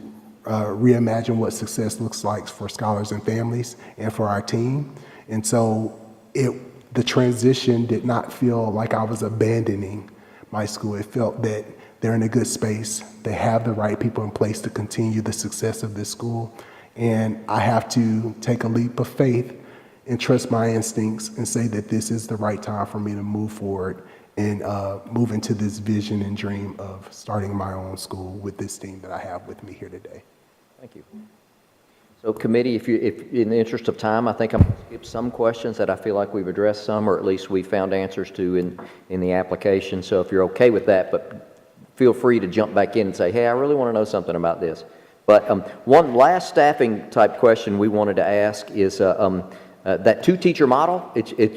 Speaker 10: reimagine what success looks like for scholars and families and for our team. And so the transition did not feel like I was abandoning my school. It felt that they're in a good space. They have the right people in place to continue the success of this school. And I have to take a leap of faith and trust my instincts and say that this is the right time for me to move forward and move into this vision and dream of starting my own school with this team that I have with me here today.
Speaker 1: Thank you. So committee, if in the interest of time, I think I'm going to skip some questions that I feel like we've addressed some, or at least we found answers to in the application. So if you're okay with that, but feel free to jump back in and say, hey, I really want to know something about this. But one last staffing type question we wanted to ask is that two-teacher model,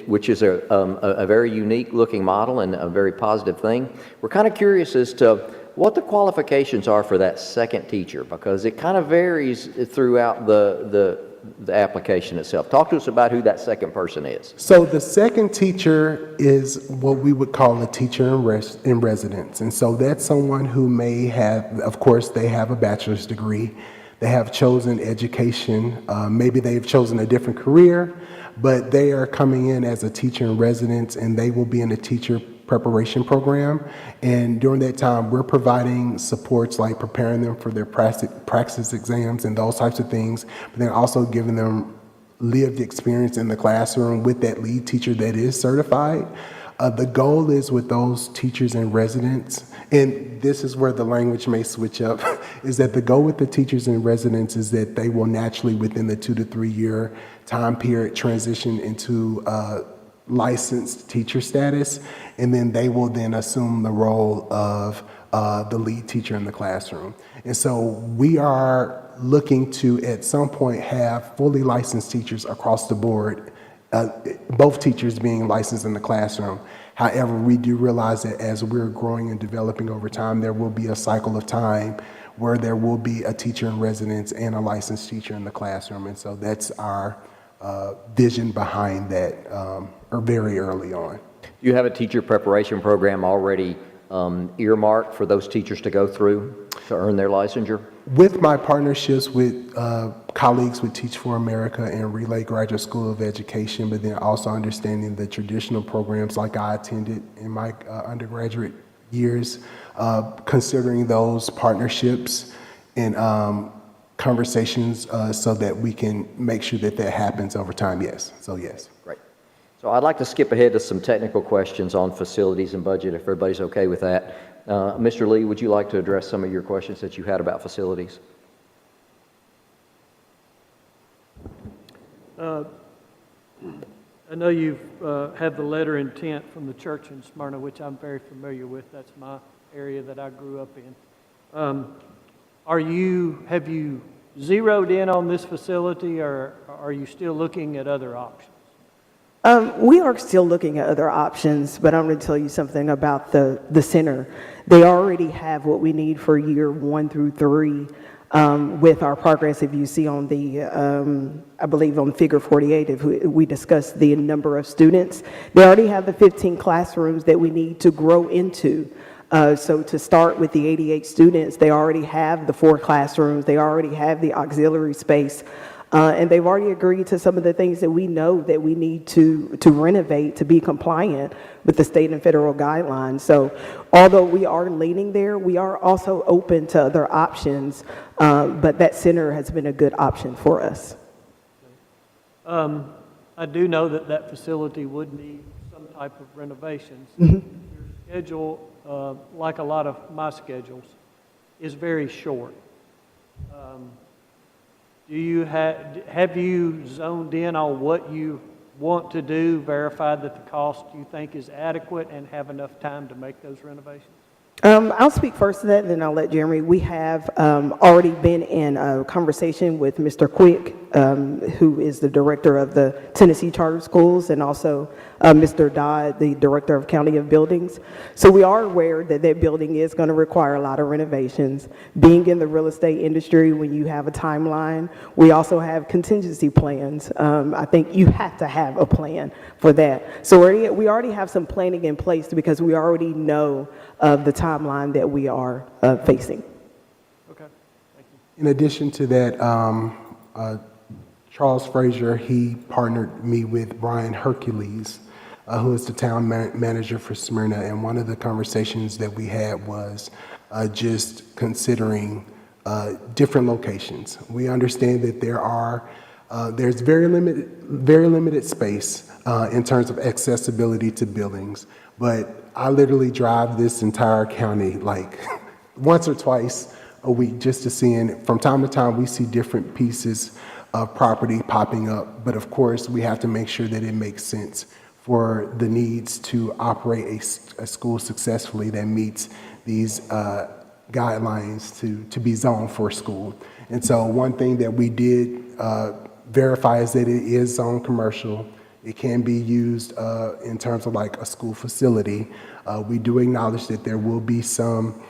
Speaker 1: which is a very unique looking model and a very positive thing. We're kind of curious as to what the qualifications are for that second teacher, because it kind of varies throughout the application itself. Talk to us about who that second person is.
Speaker 10: So the second teacher is what we would call a teacher in residence. And so that's someone who may have, of course, they have a bachelor's degree. They have chosen education. Maybe they've chosen a different career, but they are coming in as a teacher in residence, and they will be in a teacher preparation program. And during that time, we're providing supports like preparing them for their praxis exams and those types of things, but then also giving them lived experience in the classroom with that lead teacher that is certified. The goal is with those teachers in residence, and this is where the language may switch up, is that the goal with the teachers in residence is that they will naturally, within the 2 to 3 year time period, transition into licensed teacher status, and then they will then assume the role of the lead teacher in the classroom. And so we are looking to, at some point, have fully licensed teachers across the board, both teachers being licensed in the classroom. However, we do realize that as we're growing and developing over time, there will be a cycle of time where there will be a teacher in residence and a licensed teacher in the classroom. And so that's our vision behind that, or very early on.
Speaker 1: Do you have a teacher preparation program already earmarked for those teachers to go through to earn their licensure?
Speaker 10: With my partnerships with colleagues with Teach for America and Relay Graduate School of Education, but then also understanding the traditional programs like I attended in my undergraduate years, considering those partnerships and conversations so that we can make sure that that happens over time, yes. So yes.
Speaker 1: Great. So I'd like to skip ahead to some technical questions on facilities and budget, if everybody's okay with that. Mr. Lee, would you like to address some of your questions that you had about facilities?
Speaker 8: I know you've had the letter intent from the church in Smyrna, which I'm very familiar with. That's my area that I grew up in. Have you zeroed in on this facility, or are you still looking at other options?
Speaker 16: We are still looking at other options, but I'm going to tell you something about the center. They already have what we need for year 1 through 3 with our progress. If you see on the, I believe on figure 48, if we discuss the number of students, they already have the 15 classrooms that we need to grow into. So to start with the 88 students, they already have the 4 classrooms, they already have the auxiliary space. And they've already agreed to some of the things that we know that we need to renovate to be compliant with the state and federal guidelines. So although we are leaning there, we are also open to other options, but that center has been a good option for us.
Speaker 8: I do know that that facility would need some type of renovations.
Speaker 16: Mm-hmm.
Speaker 8: Your schedule, like a lot of my schedules, is very short. Do you have you zoned in on what you want to do, verified that the cost you think is adequate, and have enough time to make those renovations?
Speaker 16: I'll speak first to that, and then I'll let Jeremy. We have already been in a conversation with Mr. Quick, who is the director of the Tennessee Charter Schools, and also Mr. Dodd, the director of County of Buildings. So we are aware that that building is going to require a lot of renovations. Being in the real estate industry, when you have a timeline, we also have contingency plans. I think you have to have a plan for that. So we already have some planning in place because we already know of the timeline that we are facing.
Speaker 8: Okay, thank you.
Speaker 10: In addition to that, Charles Frazier, he partnered me with Brian Hercules, who is the town manager for Smyrna, and one of the conversations that we had was just considering different locations. We understand that there's very limited space in terms of accessibility to buildings, but I literally drive this entire county like once or twice a week just to see, and from time to time we see different pieces of property popping up, but of course we have to make sure that it makes sense for the needs to operate a school successfully that meets these guidelines to be zoned for school. And so one thing that we did verify is that it is zoned commercial. It can be used in terms of like a school facility. We do acknowledge that there will be some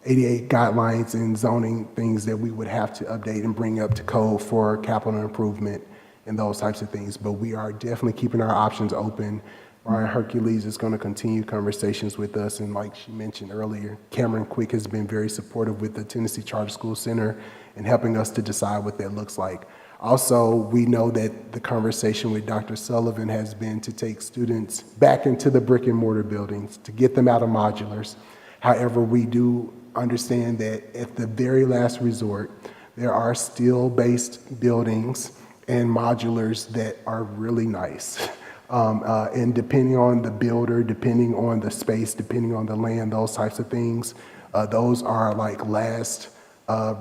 Speaker 10: 88 guidelines and zoning things that we would have to update and bring up to code for capital improvement and those types of things. But we are definitely keeping our options open. Brian Hercules is going to continue conversations with us. And like she mentioned earlier, Cameron Quick has been very supportive with the Tennessee Charter School Center and helping us to decide what that looks like. Also, we know that the conversation with Dr. Sullivan has been to take students back into the brick and mortar buildings, to get them out of modulars. However, we do understand that at the very last resort, there are steel-based buildings and modulars that are really nice. And depending on the builder, depending on the space, depending on the land, those types of things, those are like last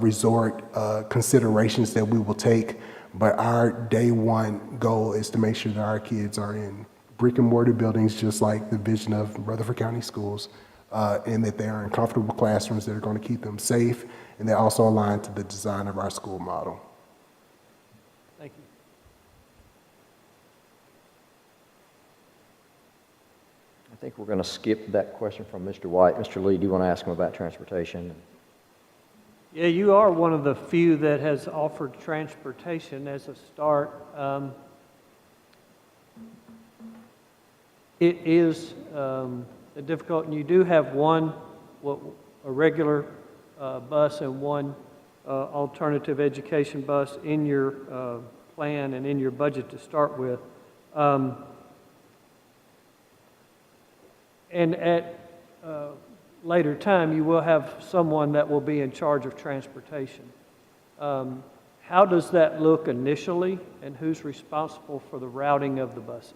Speaker 10: resort considerations that we will take. But our day one goal is to make sure that our kids are in brick and mortar buildings, just like the vision of Rutherford County Schools, and that they are in comfortable classrooms that are going to keep them safe, and they also align to the design of our school model.
Speaker 8: Thank you.
Speaker 1: I think we're going to skip that question from Mr. White. Mr. Lee, do you want to ask him about transportation?
Speaker 8: Yeah, you are one of the few that has offered transportation as a start. It is difficult, and you do have a regular bus and one alternative education bus in your plan and in your budget to start with. And at later time, you will have someone that will be in charge of transportation. How does that look initially, and who's responsible for the routing of the buses?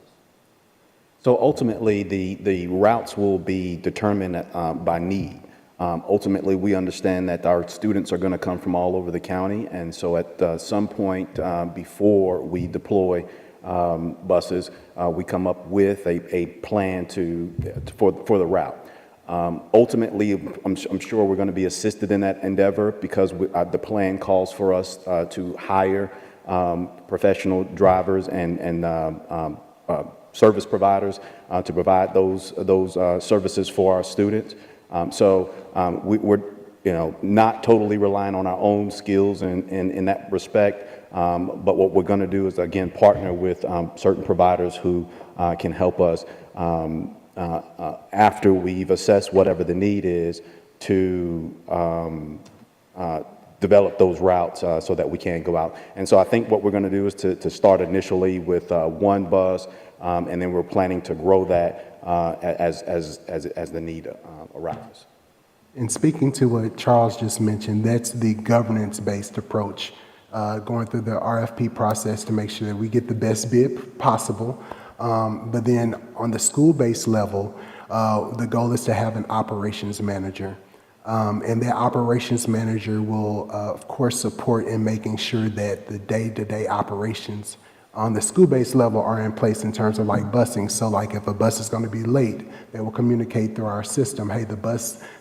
Speaker 12: So ultimately, the routes will be determined by need. Ultimately, we understand that our students are going to come from all over the county, and so at some point before we deploy buses, we come up with a plan for the route. Ultimately, I'm sure we're going to be assisted in that endeavor because the plan calls for us to hire professional drivers and service providers to provide those services for our students. We're not totally relying on our own skills in that respect, but what we're going to do is, again, partner with certain providers who can help us after we've assessed whatever the need is to develop those routes so that we can go out. And so I think what we're going to do is to start initially with one bus, and then we're planning to grow that as the need arises.
Speaker 10: And speaking to what Charles just mentioned, that's the governance-based approach, going through the RFP process to make sure that we get the best bid possible. But then on the school-based level, the goal is to have an operations manager. And that operations manager will, of course, support in making sure that the day-to-day operations on the school-based level are in place in terms of like busing. So like if a bus is going to be late, they will communicate through our system, hey,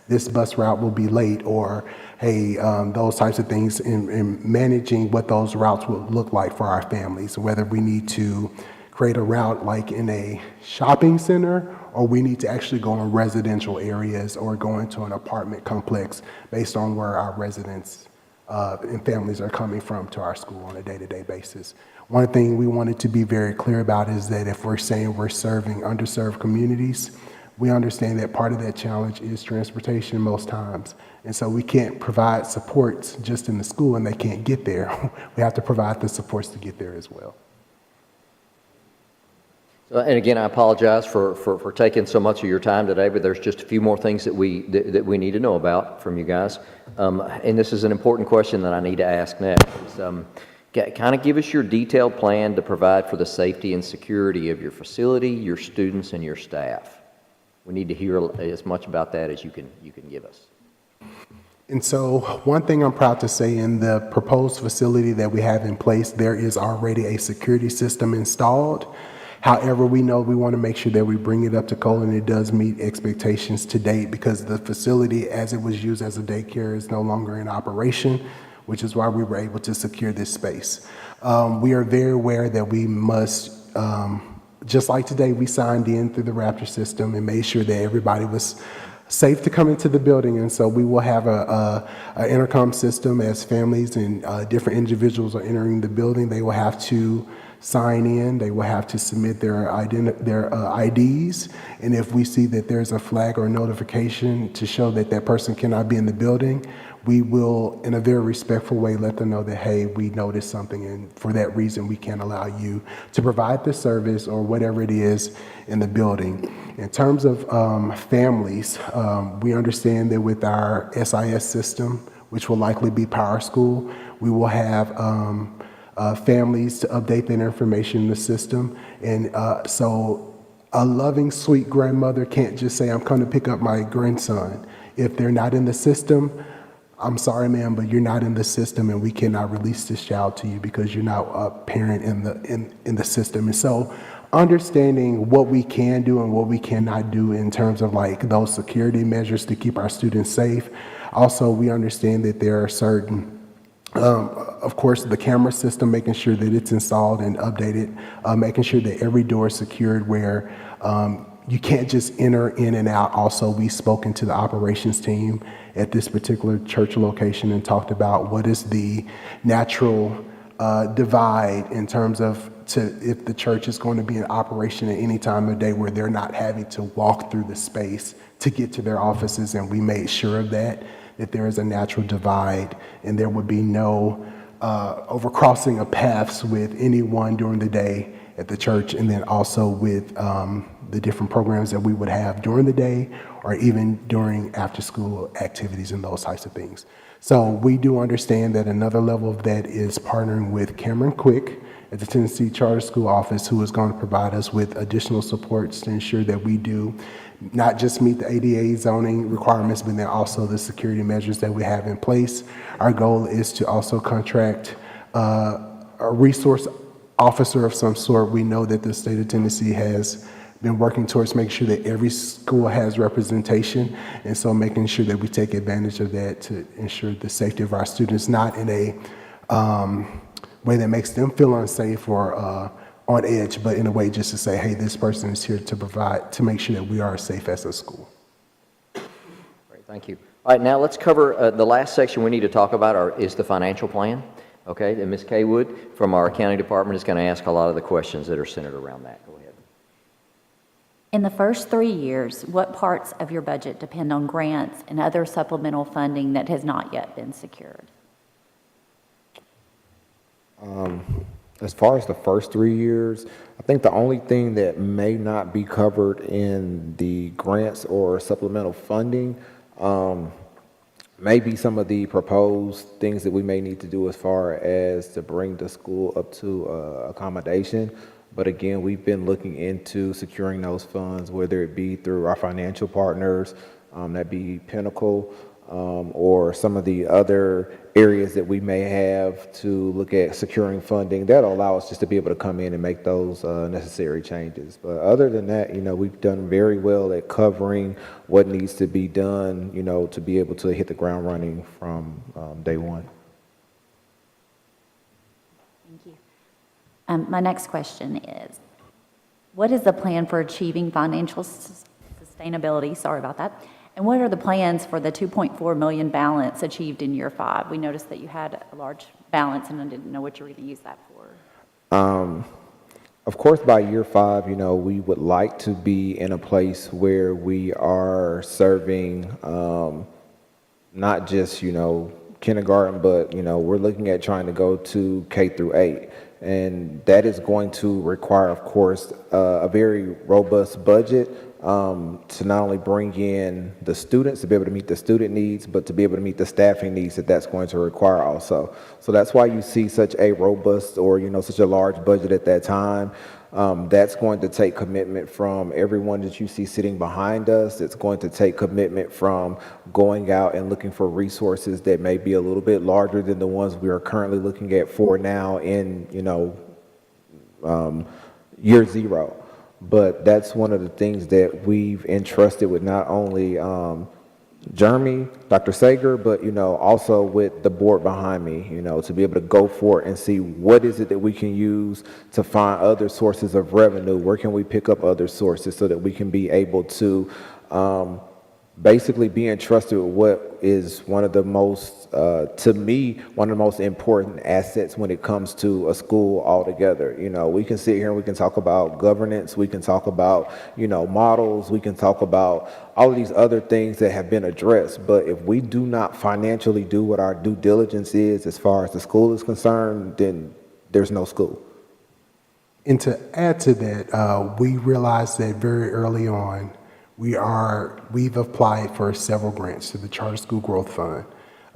Speaker 10: this bus route will be late, or hey, those types of things in managing what those routes will look like for our families, whether we need to create a route like in a shopping center, or we need to actually go in residential areas or go into an apartment complex based on where our residents and families are coming from to our school on a day-to-day basis. One thing we wanted to be very clear about is that if we're saying we're serving underserved communities, we understand that part of that challenge is transportation most times. And so we can't provide supports just in the school and they can't get there. We have to provide the supports to get there as well.
Speaker 1: And again, I apologize for taking so much of your time today, but there's just a few more things that we need to know about from you guys. And this is an important question that I need to ask next. Kind of give us your detailed plan to provide for the safety and security of your facility, your students, and your staff. We need to hear as much about that as you can give us.
Speaker 10: And so one thing I'm proud to say, in the proposed facility that we have in place, there is already a security system installed. However, we know we want to make sure that we bring it up to code and it does meet expectations to date, because the facility as it was used as a daycare is no longer in operation, which is why we were able to secure this space. We are very aware that we must, just like today, we signed in through the Raptor system and made sure that everybody was safe to come into the building. And so we will have a intercom system as families and different individuals are entering the building. They will have to sign in, they will have to submit their IDs, and if we see that there's a flag or a notification to show that that person cannot be in the building, we will, in a very respectful way, let them know that, hey, we noticed something, and for that reason, we can't allow you to provide the service or whatever it is in the building. In terms of families, we understand that with our SIS system, which will likely be PowerSchool, we will have families to update that information in the system. And so a loving, sweet grandmother can't just say, I'm coming to pick up my grandson. If they're not in the system, I'm sorry, ma'am, but you're not in the system and we cannot release this child to you because you're not a parent in the system. And so understanding what we can do and what we cannot do in terms of like those security measures to keep our students safe. Also, we understand that there are certain of course, the camera system, making sure that it's installed and updated, making sure that every door is secured where you can't just enter in and out. Also, we've spoken to the operations team at this particular church location and talked about what is the natural divide in terms of if the church is going to be in operation at any time of day where they're not having to walk through the space to get to their offices. And we made sure of that there is a natural divide and there would be no overcrossing of paths with anyone during the day at the church, and then also with the different programs that we would have during the day or even during after-school activities and those types of things. So we do understand that another level of that is partnering with Cameron Quick at the Tennessee Charter School office, who is going to provide us with additional supports to ensure that we do not just meet the ADA zoning requirements, but then also the security measures that we have in place. Our goal is to also contract a resource officer of some sort. We know that the state of Tennessee has been working towards making sure that every school has representation, and so making sure that we take advantage of that to ensure the safety of our students, not in a way that makes them feel unsafe or on edge, but in a way just to say, hey, this person is here to provide, to make sure that we are safe as a school.
Speaker 1: Great, thank you. All right, now let's cover the last section we need to talk about is the financial plan. Okay, and Ms. Kaywood from our accounting department is going to ask a lot of the questions that are centered around that. Go ahead.
Speaker 7: In the first 3 years, what parts of your budget depend on grants and other supplemental funding that has not yet been secured?
Speaker 13: As far as the first 3 years, I think the only thing that may not be covered in the grants or supplemental funding may be some of the proposed things that we may need to do as far as to bring the school up to accommodation. But again, we've been looking into securing those funds, whether it be through our financial partners, that be Pinnacle, or some of the other areas that we may have to look at securing funding. That'll allow us just to be able to come in and make those necessary changes. But other than that, we've done very well at covering what needs to be done, to be able to hit the ground running from day one.
Speaker 7: Thank you. My next question is, what is the plan for achieving financial sustainability? Sorry about that. And what are the plans for the $2.4 million balance achieved in year 5? We noticed that you had a large balance, and I didn't know what you were going to use that for.
Speaker 13: Of course, by year 5, we would like to be in a place where we are serving not just, kindergarten, but, we're looking at trying to go to K through 8. And that is going to require, of course, a very robust budget to not only bring in the students to be able to meet the student needs, but to be able to meet the staffing needs that's going to require also. So that's why you see such a robust or, such a large budget at that time. That's going to take commitment from everyone that you see sitting behind us. It's going to take commitment from going out and looking for resources that may be a little bit larger than the ones we are currently looking at for now in, year 0. But that's one of the things that we've entrusted with not only Jeremy, Dr. Sager, but, also with the board behind me, to be able to go for it and see what is it that we can use to find other sources of revenue. Where can we pick up other sources so that we can be able to basically be entrusted with what is one of the most, to me, one of the most important assets when it comes to a school altogether. We can sit here and we can talk about governance, we can talk about, models, we can talk about all of these other things that have been addressed. But if we do not financially do what our due diligence is as far as the school is concerned, then there's no school.
Speaker 10: And to add to that, we realized that very early on, we've applied for several grants to the Charter School Growth Fund.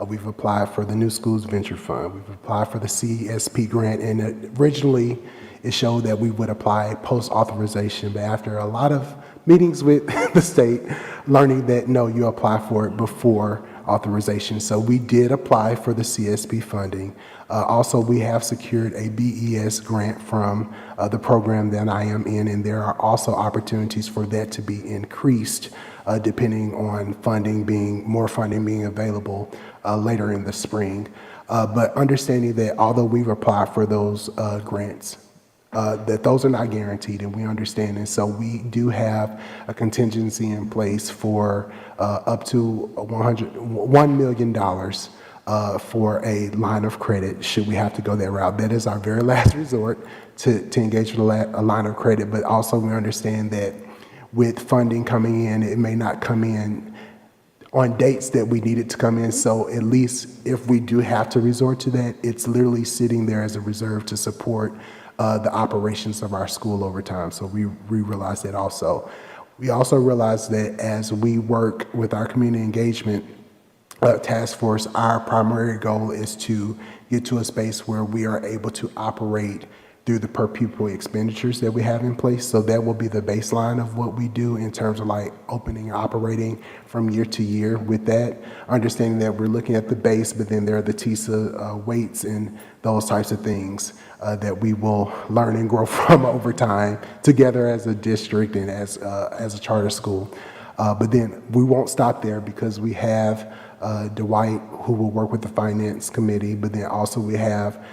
Speaker 10: We've applied for the New Schools Venture Fund. We've applied for the CSP grant, and originally it showed that we would apply post-authorization, but after a lot of meetings with the state, learning that no, you apply for it before authorization. So we did apply for the CSP funding. Also, we have secured a BES grant from the program that I am in, and there are also opportunities for that to be increased depending on more funding being available later in the spring. But understanding that although we've applied for those grants, that those are not guaranteed, and we understand. And so we do have a contingency in place for up to $1 million for a line of credit should we have to go that route. That is our very last resort to engage with a line of credit, but also we understand that with funding coming in, it may not come in on dates that we need it to come in. So at least if we do have to resort to that, it's literally sitting there as a reserve to support the operations of our school over time. So we realize that also. We also realize that as we work with our community engagement task force, our primary goal is to get to a space where we are able to operate through the per pupil expenditures that we have in place. So that will be the baseline of what we do in terms of like opening and operating from year to year with that, understanding that we're looking at the base, but then there are the TISA weights and those types of things that we will learn and grow from over time together as a district and as a charter school. But then we won't stop there because we have Dwight who will work with the finance committee, but then also we have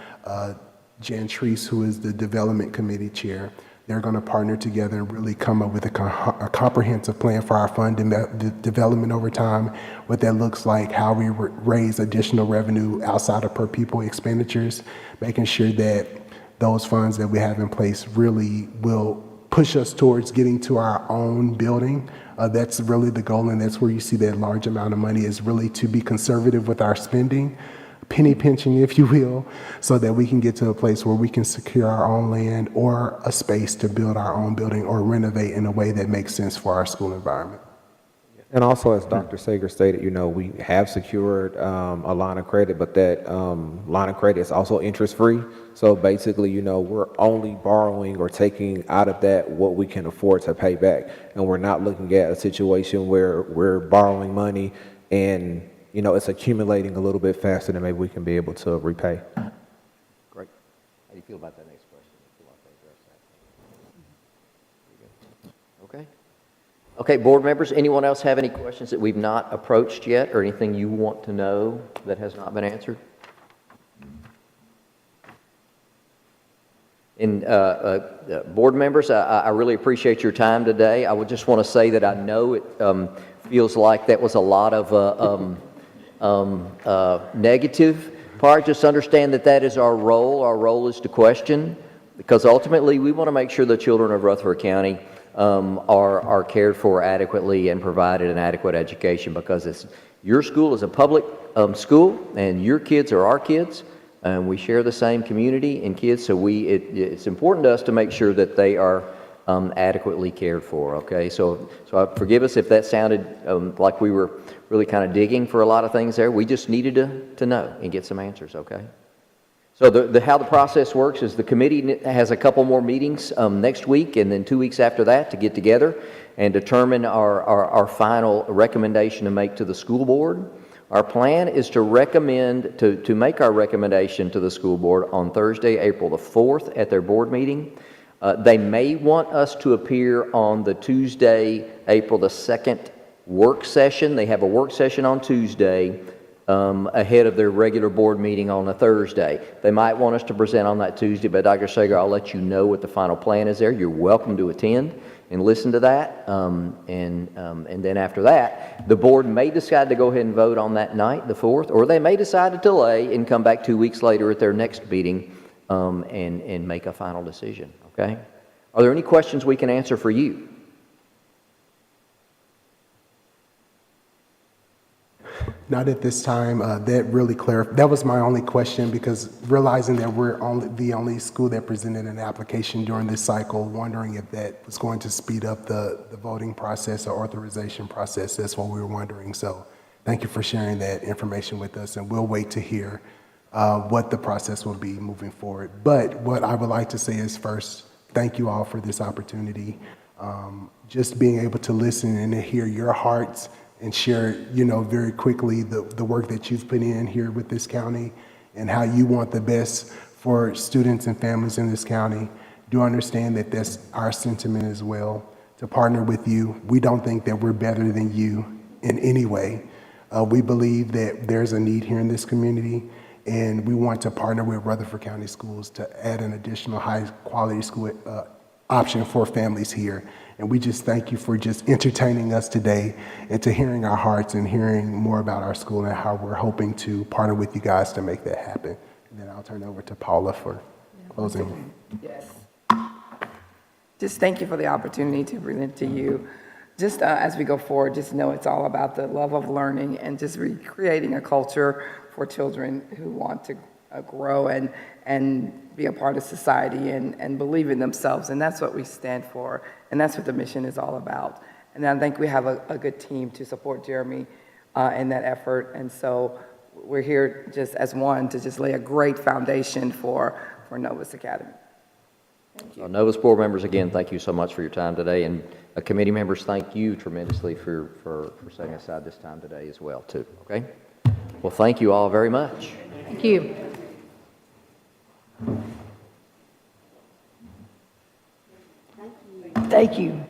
Speaker 10: Jan Treese, who is the Development Committee Chair. They're going to partner together and really come up with a comprehensive plan for our fund development over time, what that looks like, how we raise additional revenue outside of per pupil expenditures, making sure that those funds that we have in place really will push us towards getting to our own building. That's really the goal, and that's where you see that large amount of money is really to be conservative with our spending, penny pinching, if you will, so that we can get to a place where we can secure our own land or a space to build our own building or renovate in a way that makes sense for our school environment.
Speaker 13: And also, as Dr. Sager stated, we have secured a line of credit, but that line of credit is also interest-free. So basically, we're only borrowing or taking out of that what we can afford to pay back. And we're not looking at a situation where we're borrowing money and, it's accumulating a little bit faster than maybe we can be able to repay.
Speaker 1: Great. How do you feel about that next question? Feel like they addressed that? Okay. Okay, board members, anyone else have any questions that we've not approached yet or anything you want to know that has not been answered? And board members, I really appreciate your time today. I would just want to say that I know it feels like that was a lot of negative part. Just understand that is our role. Our role is to question, because ultimately we want to make sure the children of Rutherford County are cared for adequately and provided an adequate education, because your school is a public school and your kids are our kids. And we share the same community and kids, so it's important to us to make sure that they are adequately cared for, okay? So forgive us if that sounded like we were really kind of digging for a lot of things there. We just needed to know and get some answers, okay? So how the process works is the committee has a couple more meetings next week and then 2 weeks after that to get together and determine our final recommendation to make to the school board. Our plan is to recommend, to make our recommendation to the school board on Thursday, April the 4th at their board meeting. They may want us to appear on the Tuesday, April the 2nd work session. They have a work session on Tuesday ahead of their regular board meeting on a Thursday. They might want us to present on that Tuesday, but Dr. Sager, I'll let you know what the final plan is there. You're welcome to attend and listen to that. And then after that, the board may decide to go ahead and vote on that night, the 4th, or they may decide to delay and come back 2 weeks later at their next meeting and make a final decision, okay? Are there any questions we can answer for you?
Speaker 10: Not at this time. That really clarified. That was my only question, because realizing that we're the only school that presented an application during this cycle, wondering if that was going to speed up the voting process or authorization process. That's what we were wondering. So thank you for sharing that information with us, and we'll wait to hear what the process will be moving forward. But what I would like to say is, first, thank you all for this opportunity. Just being able to listen and to hear your hearts and share, very quickly the work that you've put in here with this county and how you want the best for students and families in this county. Do understand that that's our sentiment as well, to partner with you. We don't think that we're better than you in any way. We believe that there's a need here in this community, and we want to partner with Rutherford County Schools to add an additional high-quality school option for families here. And we just thank you for just entertaining us today and to hearing our hearts and hearing more about our school and how we're hoping to partner with you guys to make that happen. And then I'll turn it over to Paula for closing.
Speaker 11: Yes. Just thank you for the opportunity to present to you. Just as we go forward, just know it's all about the love of learning and just recreating a culture for children who want to grow and be a part of society and believe in themselves. And that's what we stand for. And that's what the mission is all about. And I think we have a good team to support Jeremy in that effort. And so we're here just as one to just lay a great foundation for Novus Academy. Thank you.
Speaker 1: Novus board members, again, thank you so much for your time today. And committee members, thank you tremendously for setting aside this time today as well, too. Okay? Well, thank you all very much.
Speaker 4: Thank you.
Speaker 5: Thank you.